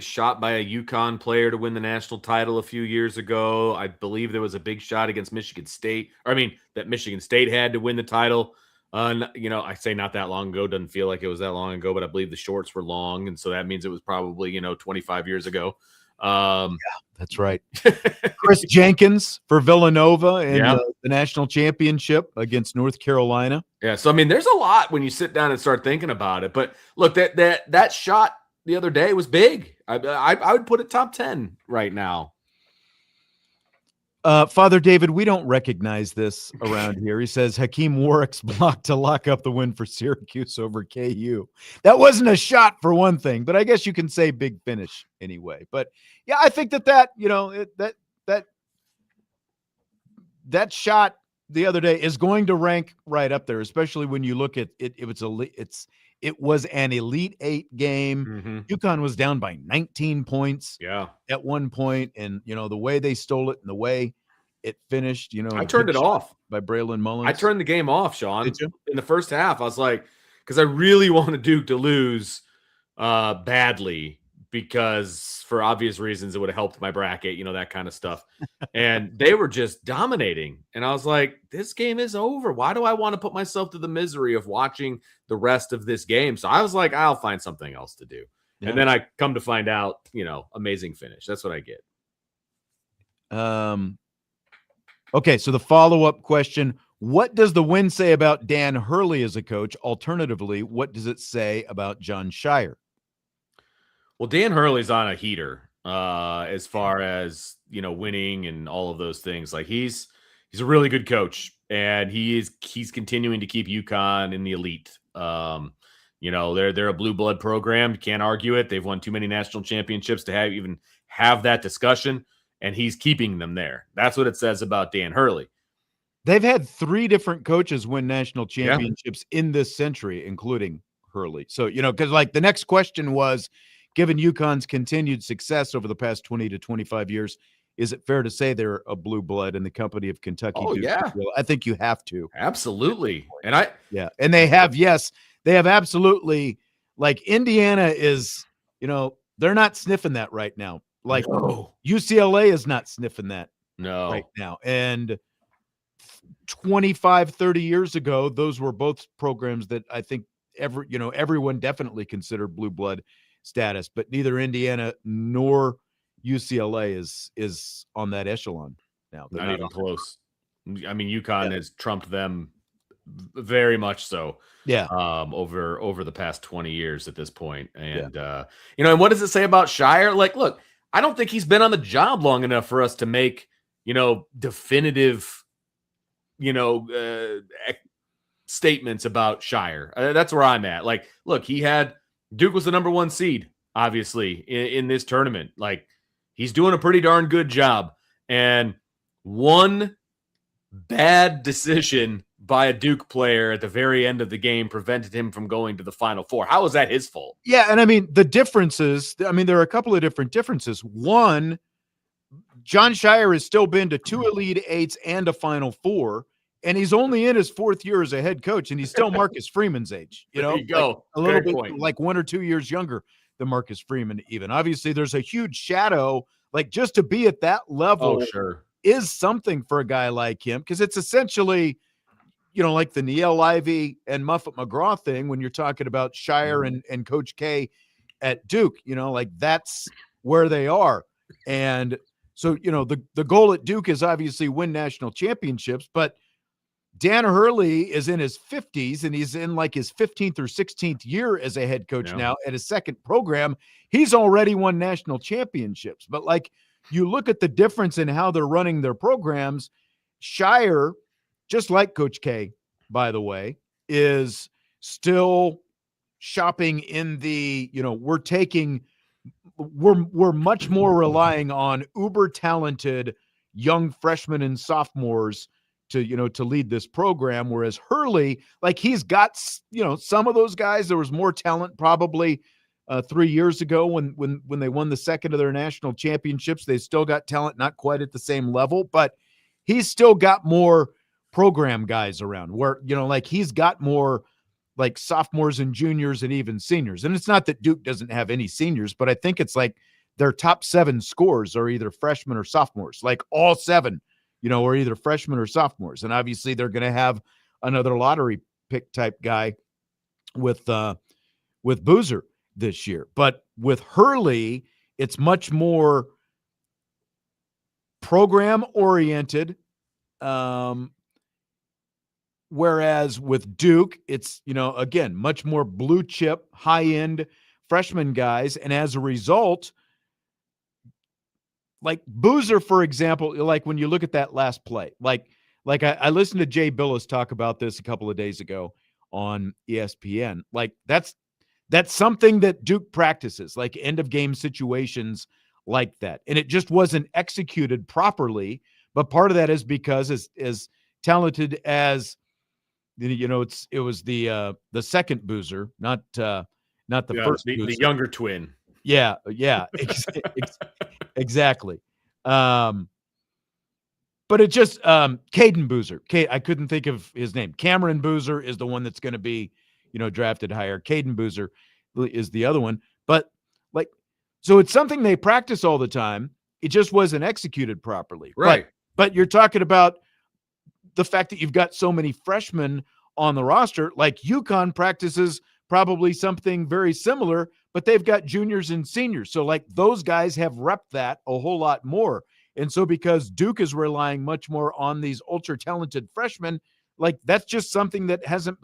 Speaker 2: shot by a UConn player to win the national title a few years ago. I believe there was a big shot against Michigan State. That Michigan State had to win the title. I say not that long ago. Doesn't feel like it was that long ago, but I believe the shorts were long, and so that means it was probably 25 years ago.
Speaker 1: Yeah, that's right. Chris Jenkins for Villanova in the national championship against North Carolina.
Speaker 2: Yeah, so there's a lot when you sit down and start thinking about it. But look, that shot the other day was big. I would put it top 10 right now.
Speaker 1: Father David, we don't recognize this around here. He says Hakeem Warwick's block to lock up the win for Syracuse over KU. That wasn't a shot for one thing, but I guess you can say big finish anyway. But yeah, I think that shot the other day is going to rank right up there, especially when you look at it. It was an Elite Eight game. UConn was down by 19 points at one point. And, the way they stole it and the way it finished,
Speaker 2: I turned it off
Speaker 1: by Braylon Mullins.
Speaker 2: I turned the game off, Sean.
Speaker 1: Did you?
Speaker 2: In the first half, I was like, because I really wanted Duke to lose badly, because for obvious reasons it would have helped my bracket, that kind of stuff. And they were just dominating. And I was like, this game is over. Why do I want to put myself to the misery of watching the rest of this game? So I was like, I'll find something else to do. Yeah. And then I come to find out, amazing finish. That's what I get.
Speaker 1: Okay, so the follow-up question, what does the win say about Dan Hurley as a coach? Alternatively, what does it say about Jon Scheyer?
Speaker 2: Well, Dan Hurley's on a heater as far as, winning and all of those things. Like he's a really good coach, and he's continuing to keep UConn in the elite. They're a blue blood program. You can't argue it. They've won too many national championships to even have that discussion, and he's keeping them there. That's what it says about Dan Hurley.
Speaker 1: They've had 3 different coaches win national championships in this century, including Hurley. So, because the next question was, given UConn's continued success over the past 20 to 25 years, is it fair to say they're a blue blood in the company of Kentucky?
Speaker 2: Oh,
Speaker 1: Duke?
Speaker 2: yeah.
Speaker 1: I think you have to.
Speaker 2: Absolutely. And
Speaker 1: and they have, they have absolutely, Indiana is, they're not sniffing that right now.
Speaker 2: No.
Speaker 1: UCLA is not sniffing that
Speaker 2: right
Speaker 1: now. And 25, 30 years ago, those were both programs that I think everyone definitely considered blue blood status, but neither Indiana nor UCLA is on that echelon now.
Speaker 2: Not even close. I mean, UConn has trumped them very much so.
Speaker 1: Yeah.
Speaker 2: Over the past 20 years at this point. And and what does it say about Scheyer? Look, I don't think he's been on the job long enough for us to make, definitive, statements about Scheyer. That's where I'm at. Look, Duke was the number 1 seed, obviously, in this tournament. He's doing a pretty darn good job. And one bad decision by a Duke player at the very end of the game prevented him from going to the Final Four. How was that his fault?
Speaker 1: Yeah, and the differences, there are a couple of different differences. One, Jon Scheyer has still been to 2 Elite Eights and a Final Four, and he's only in his 4th year as a head coach, and he's still Marcus Freeman's age.
Speaker 2: There you go.
Speaker 1: A little bit 1 or 2 years younger than Marcus Freeman even. Obviously, there's a huge shadow, just to be at that level is something for a guy like him, because it's essentially – like the Niele Ivey and Muffet McGraw thing when you're talking about Scheyer and Coach K at Duke, that's where they are. And so, the goal at Duke is obviously win national championships, but Dan Hurley is in his 50s, and he's in his 15th or 16th year as a head coach now at his second program. He's already won national championships. But you look at the difference in how they're running their programs, Scheyer, just like Coach K, by the way, is still shopping in the, we're much more relying on uber talented young freshmen and sophomores to lead this program. Whereas Hurley, he's got, some of those guys, there was more talent probably 3 years ago when they won the second of their national championships. They still got talent, not quite at the same level, but he's still got more program guys around where, he's got more sophomores and juniors and even seniors. And it's not that Duke doesn't have any seniors, but I think it's their top 7 scores are either freshmen or sophomores, all 7, are either freshmen or sophomores. And obviously they're going to have another lottery pick type guy with Boozer this year. But with Hurley, it's much more program oriented. Whereas with Duke, it's, again, much more blue chip, high end freshman guys. And as a result, Boozer, for example, when you look at that last play, I listened to Jay Billis talk about this a couple of days ago on ESPN. That's something that Duke practices, end of game situations like that. And it just wasn't executed properly. But part of that is because as talented as, it was the second Boozer, not the first Boozer.
Speaker 2: The younger twin.
Speaker 1: Yeah, exactly. But it just Caden Boozer. I couldn't think of his name. Cameron Boozer is the one that's going to be, drafted higher. Caden Boozer is the other one. But so it's something they practice all the time. It just wasn't executed properly.
Speaker 2: Right.
Speaker 1: But you're talking about the fact that you've got so many freshmen on the roster. Like UConn practices probably something very similar, but they've got juniors and seniors. So those guys have repped that a whole lot more. And so because Duke is relying much more on these ultra talented freshmen, that's just something that hasn't,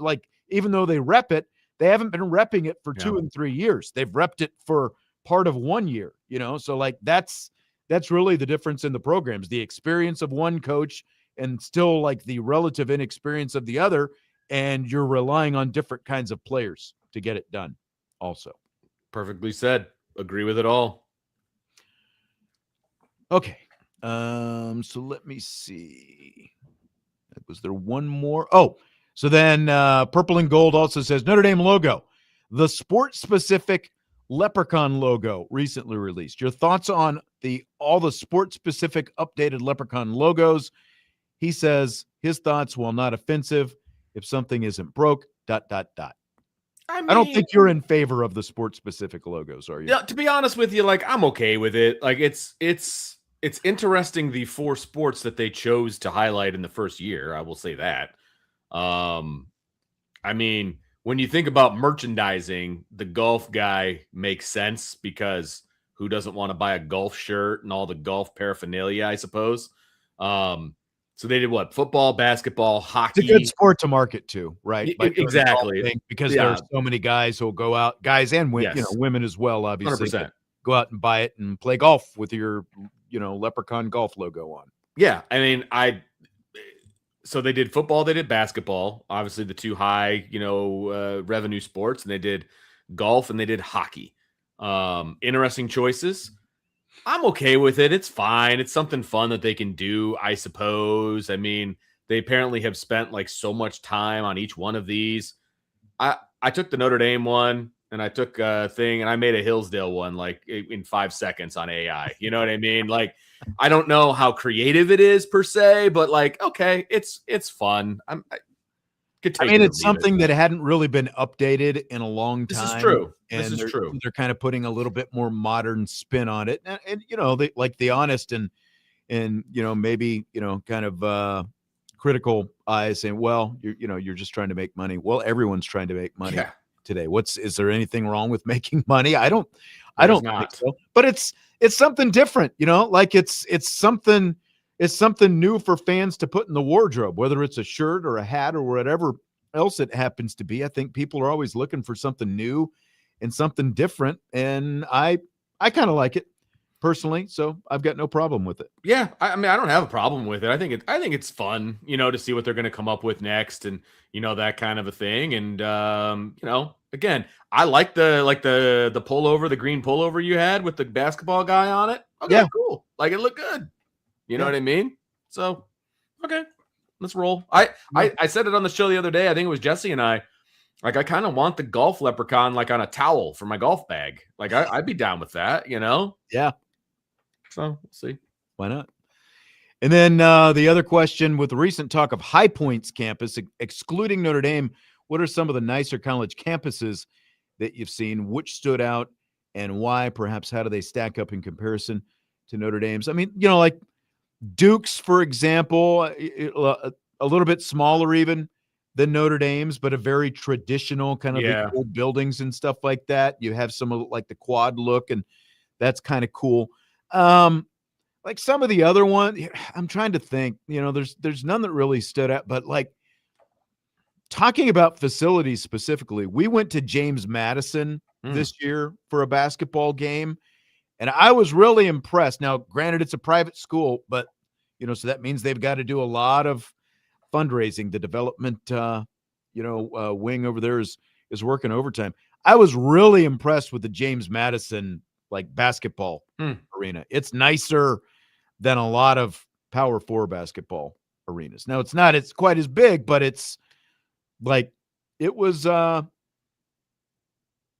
Speaker 1: even though they rep it, they haven't been repping it for 2 and 3 years. They've repped it for part of 1 year, so that's really the difference in the programs, the experience of one coach and still the relative inexperience of the other. And you're relying on different kinds of players to get it done also.
Speaker 2: Perfectly said. Agree with it all.
Speaker 1: Okay. So let me see. Was there one more? Oh, so then Purple and Gold also says Notre Dame logo, the sport-specific leprechaun logo recently released. Your thoughts on all the sport-specific updated leprechaun logos? He says his thoughts, while not offensive, if something isn't broke, ... I don't think you're in favor of the sport-specific logos, are you?
Speaker 2: Yeah, to be honest with you, I'm okay with it. It's interesting the 4 sports that they chose to highlight in the first year. I will say that. When you think about merchandising, the golf guy makes sense because who doesn't want to buy a golf shirt and all the golf paraphernalia, I suppose. So they did what? Football, basketball, hockey.
Speaker 1: It's a good sport to market to, right?
Speaker 2: Exactly.
Speaker 1: Because there are so many guys who'll go out, guys and women, women as well, obviously.
Speaker 2: 100%.
Speaker 1: Go out and buy it and play golf with your, leprechaun golf logo on.
Speaker 2: Yeah. So they did football, they did basketball, obviously the 2 high, revenue sports, and they did golf and they did hockey. Interesting choices. I'm okay with it. It's fine. It's something fun that they can do, I suppose. They apparently have spent so much time on each one of these. I took the Notre Dame one and I took a thing and I made a Hillsdale one in 5 seconds on AI. You know what I mean? I don't know how creative it is per se, but okay, it's fun.
Speaker 1: It's something that hadn't really been updated in a long time.
Speaker 2: This is true.
Speaker 1: And they're kind of putting a little bit more modern spin on it. And they the honest and maybe, kind of critical eyes saying, well, you're just trying to make money. Well, everyone's trying to make money today. Is there anything wrong with making money? I don't think so. But it's something different, it's something new for fans to put in the wardrobe, whether it's a shirt or a hat or whatever else it happens to be. I think people are always looking for something new and something different. And I kind of like it personally, so I've got no problem with it.
Speaker 2: Yeah. I don't have a problem with it. I think it's fun, to see what they're going to come up with next and, that kind of a thing. And, again, I like the pullover, the green pullover you had with the basketball guy on it. Okay, yeah. Cool. It looked good. You know what I mean? So, okay, let's roll. I said it on the show the other day. I think it was Jesse and I kind of want the golf leprechaun on a towel for my golf bag. I'd be down with that,
Speaker 1: Yeah.
Speaker 2: So we'll see.
Speaker 1: Why not? And then the other question, with the recent talk of High Point's campus, excluding Notre Dame, what are some of the nicer college campuses that you've seen? Which stood out and why? Perhaps how do they stack up in comparison to Notre Dame's? Duke's, for example, a little bit smaller even than Notre Dame's, but a very traditional kind of the old buildings and stuff like that. You have some of the quad look, and that's kind of cool. Some of the other ones, I'm trying to think, there's none that really stood out, but talking about facilities specifically, we went to James Madison this year for a basketball game. And I was really impressed. Now, granted, it's a private school, but, so that means they've got to do a lot of fundraising. The development, wing over there is working overtime. I was really impressed with the James Madison, basketball arena. It's nicer than a lot of Power 4 basketball arenas. Now, it's quite as big, but it's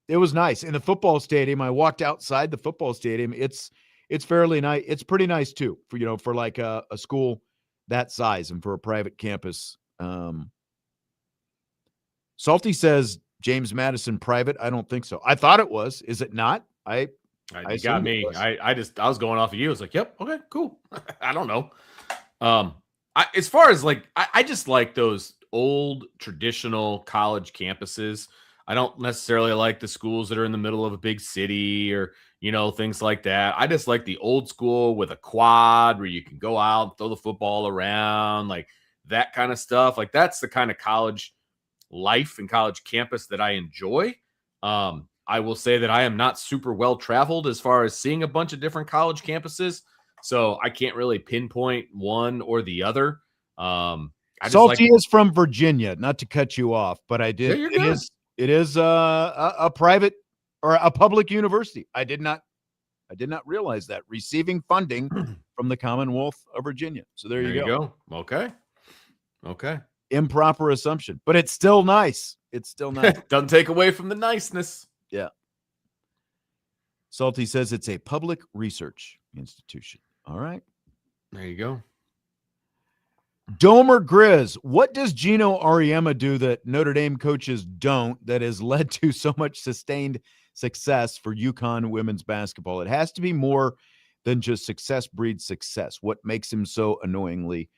Speaker 1: it was nice. In the football stadium, I walked outside the football stadium. It's fairly nice. It's pretty nice too for a school that size and for a private campus. Salty says James Madison private. I don't think so. I thought it was. Is it not? I
Speaker 2: You got me. I was going off of you. I was like, yep, okay, cool. I don't know. As far as like, I just like those old traditional college campuses. I don't necessarily like the schools that are in the middle of a big city or, things like that. I just like the old school with a quad where you can go out and throw the football around, like that kind of stuff. Like that's the kind of college life and college campus that I enjoy. I will say that I am not super well traveled as far as seeing a bunch of different college campuses, so I can't really pinpoint one or the other.
Speaker 1: Salty is from Virginia, not to cut you off, but I did.
Speaker 2: Yeah,
Speaker 1: it is a private or a public university. I did not realize that, receiving funding from the Commonwealth of Virginia. So there you go.
Speaker 2: Okay.
Speaker 1: Improper assumption, but it's still nice. It's still nice.
Speaker 2: Doesn't take away from the niceness.
Speaker 1: Yeah. Salty says it's a public research institution. All right.
Speaker 2: There you go.
Speaker 1: Domer Grizz, what does Gino Auriemma do that Notre Dame coaches don't that has led to so much sustained success for UConn women's basketball? It has to be more than just success breeds success. What makes him so annoyingly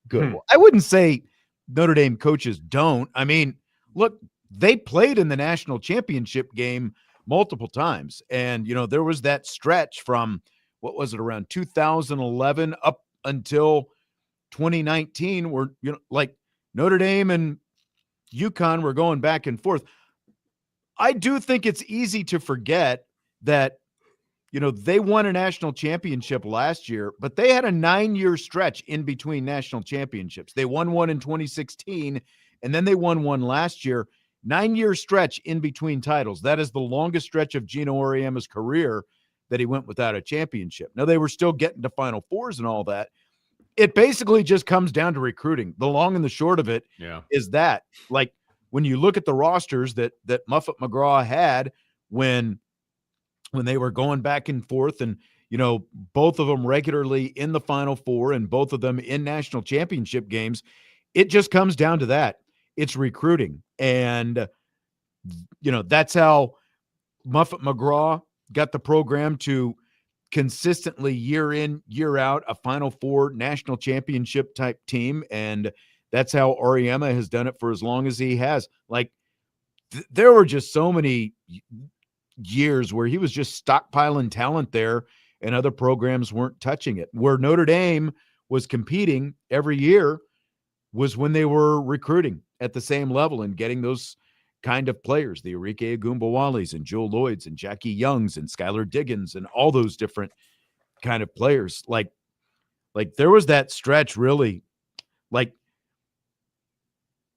Speaker 1: good? Well, I wouldn't say Notre Dame coaches don't. I mean, look, they played in the national championship game multiple times. And, there was that stretch from, what was it, around 2011 up until 2019 where, like Notre Dame and UConn were going back and forth. I do think it's easy to forget that, they won a national championship last year, but they had a 9-year stretch in between national championships. They won one in 2016, and then they won one last year. 9-year stretch in between titles. That is the longest stretch of Gino Auriemma's career that he went without a championship. Now, they were still getting to Final Fours and all that. It basically just comes down to recruiting. The long and the short of it is that, like, when you look at the rosters that Muffet McGraw had when they were going back and forth and, both of them regularly in the Final Four and both of them in national championship games, it just comes down to that. It's recruiting. And, that's how Muffet McGraw got the program to consistently year in, year out, a Final Four national championship type team. And that's how Auriemma has done it for as long as he has. Like, there were just so many years where he was just stockpiling talent there and other programs weren't touching it. Where Notre Dame was competing every year was when they were recruiting at the same level and getting those kind of players, the Enrique Agumbawales and Joe Lloyds and Jackie Youngs and Skylar Diggins and all those different kind of players. Like there was that stretch, really, like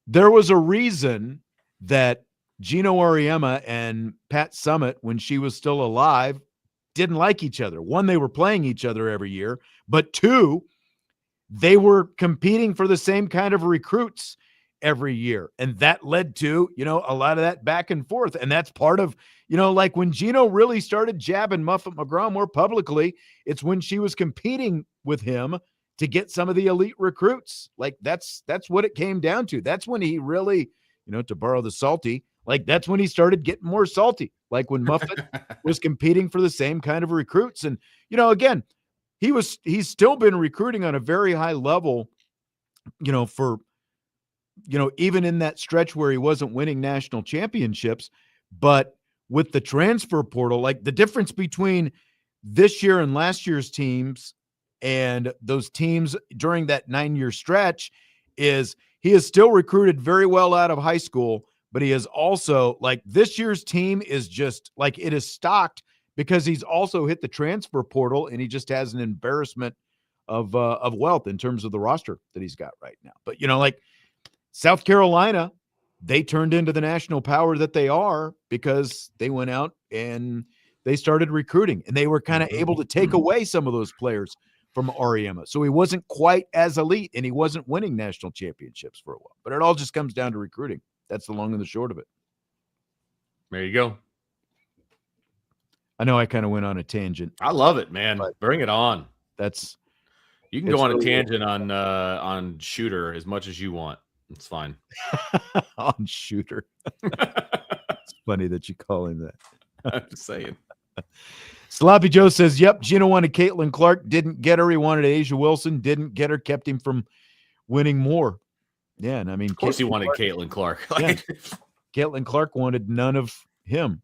Speaker 1: there was a reason that Gino Auriemma and Pat Summitt, when she was still alive, didn't like each other. One, they were playing each other every year, but two, they were competing for the same kind of recruits every year. And that led to, a lot of that back and forth. And that's part of, like when Gino really started jabbing Muffet McGraw more publicly, it's when she was competing with him to get some of the elite recruits. Like that's what it came down to. That's when he really, to borrow the salty, like that's when he started getting more salty. Like when Muffet was competing for the same kind of recruits. And, again, he's still been recruiting on a very high level, for, even in that stretch where he wasn't winning national championships. But with the transfer portal, like the difference between this year and last year's teams and those teams during that 9-year stretch is he has still recruited very well out of high school, but he is also, like, this year's team is just like, it is stocked because he's also hit the transfer portal and he just has an embarrassment of wealth in terms of the roster that he's got right now. But, like South Carolina, they turned into the national power that they are because they went out and they started recruiting and they were kind of able to take away some of those players from Auriemma. So he wasn't quite as elite and he wasn't winning national championships for a while, but it all just comes down to recruiting. That's the long and the short of it.
Speaker 2: There you go.
Speaker 1: I know I kind of went on a tangent.
Speaker 2: I love it, man. Bring it on.
Speaker 1: That's
Speaker 2: You can go on a tangent on Shooter as much as you want. It's fine.
Speaker 1: On Shooter. It's funny that you call him that.
Speaker 2: I'm just saying.
Speaker 1: Sloppy Joe says, yep, Gino wanted Caitlin Clark, didn't get her. He wanted Asia Wilson, didn't get her, kept him from winning more. Yeah, and I mean,
Speaker 2: of course he wanted Caitlin Clark.
Speaker 1: Yeah. Caitlin Clark wanted none of him.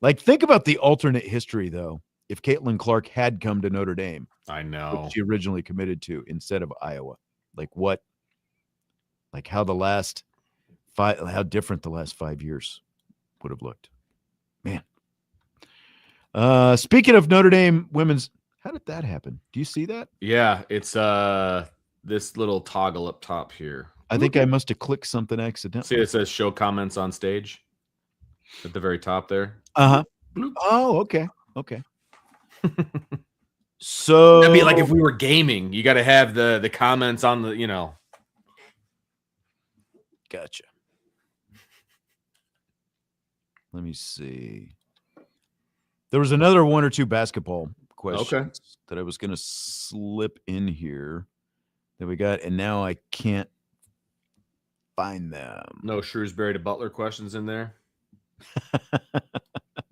Speaker 1: Like, think about the alternate history, though, if Caitlin Clark had come to Notre Dame.
Speaker 2: I know.
Speaker 1: Which she originally committed to instead of Iowa. Like what? Like how different the last 5 years would have looked. Man. Speaking of Notre Dame women's, how did that happen? Do you see that?
Speaker 2: Yeah, it's this little toggle up top here.
Speaker 1: I think I must have clicked something accidentally.
Speaker 2: See, it says show comments on stage at the very top there.
Speaker 1: Uh-huh. Oh, okay. Okay. So
Speaker 2: that'd be like if we were gaming, you got to have the comments on the,
Speaker 1: Gotcha. Let me see. There was another one or two basketball questions that I was going to slip in here that we got, and now I can't find them.
Speaker 2: No Shrewsbury to Butler questions in there.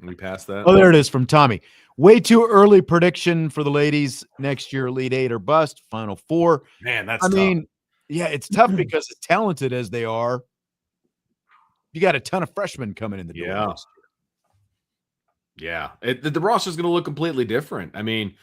Speaker 2: We passed that.
Speaker 1: Oh, there it is from Tommy. Way too early prediction for the ladies next year. Elite 8 or bust. Final 4.
Speaker 2: Man, that's
Speaker 1: I
Speaker 2: tough.
Speaker 1: mean, yeah, it's tough because as talented as they are, you got a ton of freshmen coming in the door.
Speaker 2: Yeah.
Speaker 1: Next
Speaker 2: year. Yeah. The roster is going to look completely different. I mean,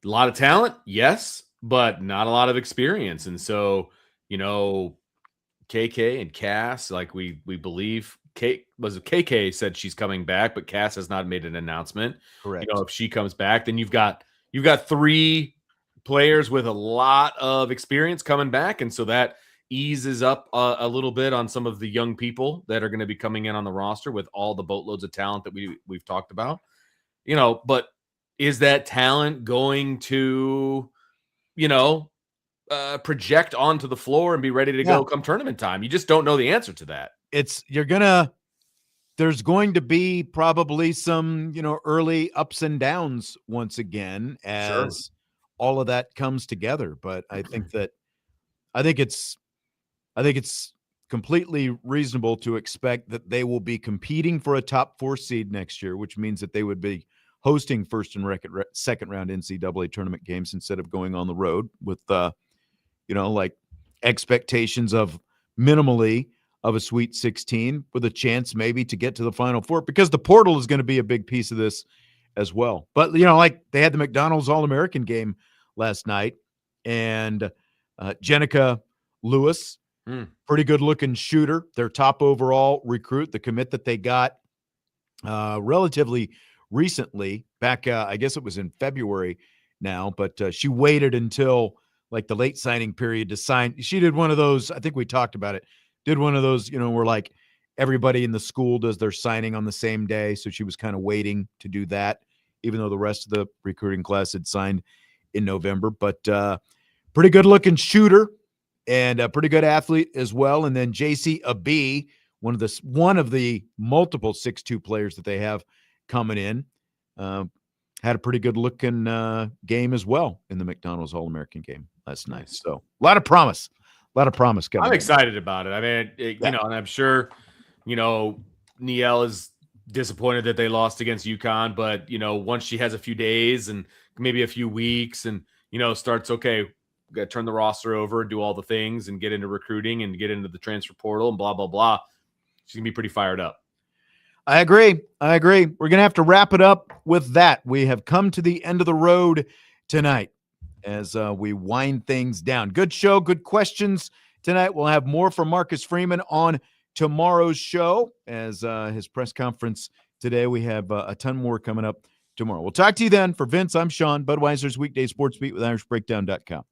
Speaker 2: a lot of talent, yes, but not a lot of experience. And so, KK and Cass, like we believe KK said she's coming back, but Cass has not made an announcement.
Speaker 1: Correct.
Speaker 2: If she comes back, then you've got 3 players with a lot of experience coming back, and so that eases up a little bit on some of the young people that are going to be coming in on the roster with all the boatloads of talent that we've talked about. But is that talent going to, project onto the floor and be ready to go come tournament time? You just don't know the answer to that.
Speaker 1: There's going to be probably some, early ups and downs once again as all of that comes together. But I think it's completely reasonable to expect that they will be competing for a top 4 seed next year, which means that they would be hosting first and second round NCAA tournament games instead of going on the road with, like expectations of minimally of a Sweet 16 with a chance maybe to get to the Final 4, because the portal is going to be a big piece of this as well. But, like they had the McDonald's All-American game last night, and Jenica Lewis, pretty good-looking shooter, their top overall recruit, the commit that they got relatively recently, back, I guess it was in February now, but she waited until like the late signing period to sign. She did one of those, I think we talked about it, did one of those, where like everybody in the school does their signing on the same day. So she was kind of waiting to do that, even though the rest of the recruiting class had signed in November. But pretty good looking shooter and a pretty good athlete as well. And then JC Abi, one of the multiple 6'2" players that they have coming in, had a pretty good looking game as well in the McDonald's All-American game last night. So a lot of promise coming.
Speaker 2: I'm excited about it. I mean, and I'm sure, Niele is disappointed that they lost against UConn, but once she has a few days and maybe a few weeks and, starts, okay, we got to turn the roster over, do all the things and get into recruiting and get into the transfer portal and blah, blah, blah. She's gonna be pretty fired up.
Speaker 1: I agree. We're going to have to wrap it up with that. We have come to the end of the road tonight as we wind things down. Good show, good questions tonight. We'll have more from Marcus Freeman on tomorrow's show as his press conference today. We have a ton more coming up tomorrow. We'll talk to you then. For Vince, I'm Sean. Budweiser's Weekday Sports Beat with IrishBreakdown.com.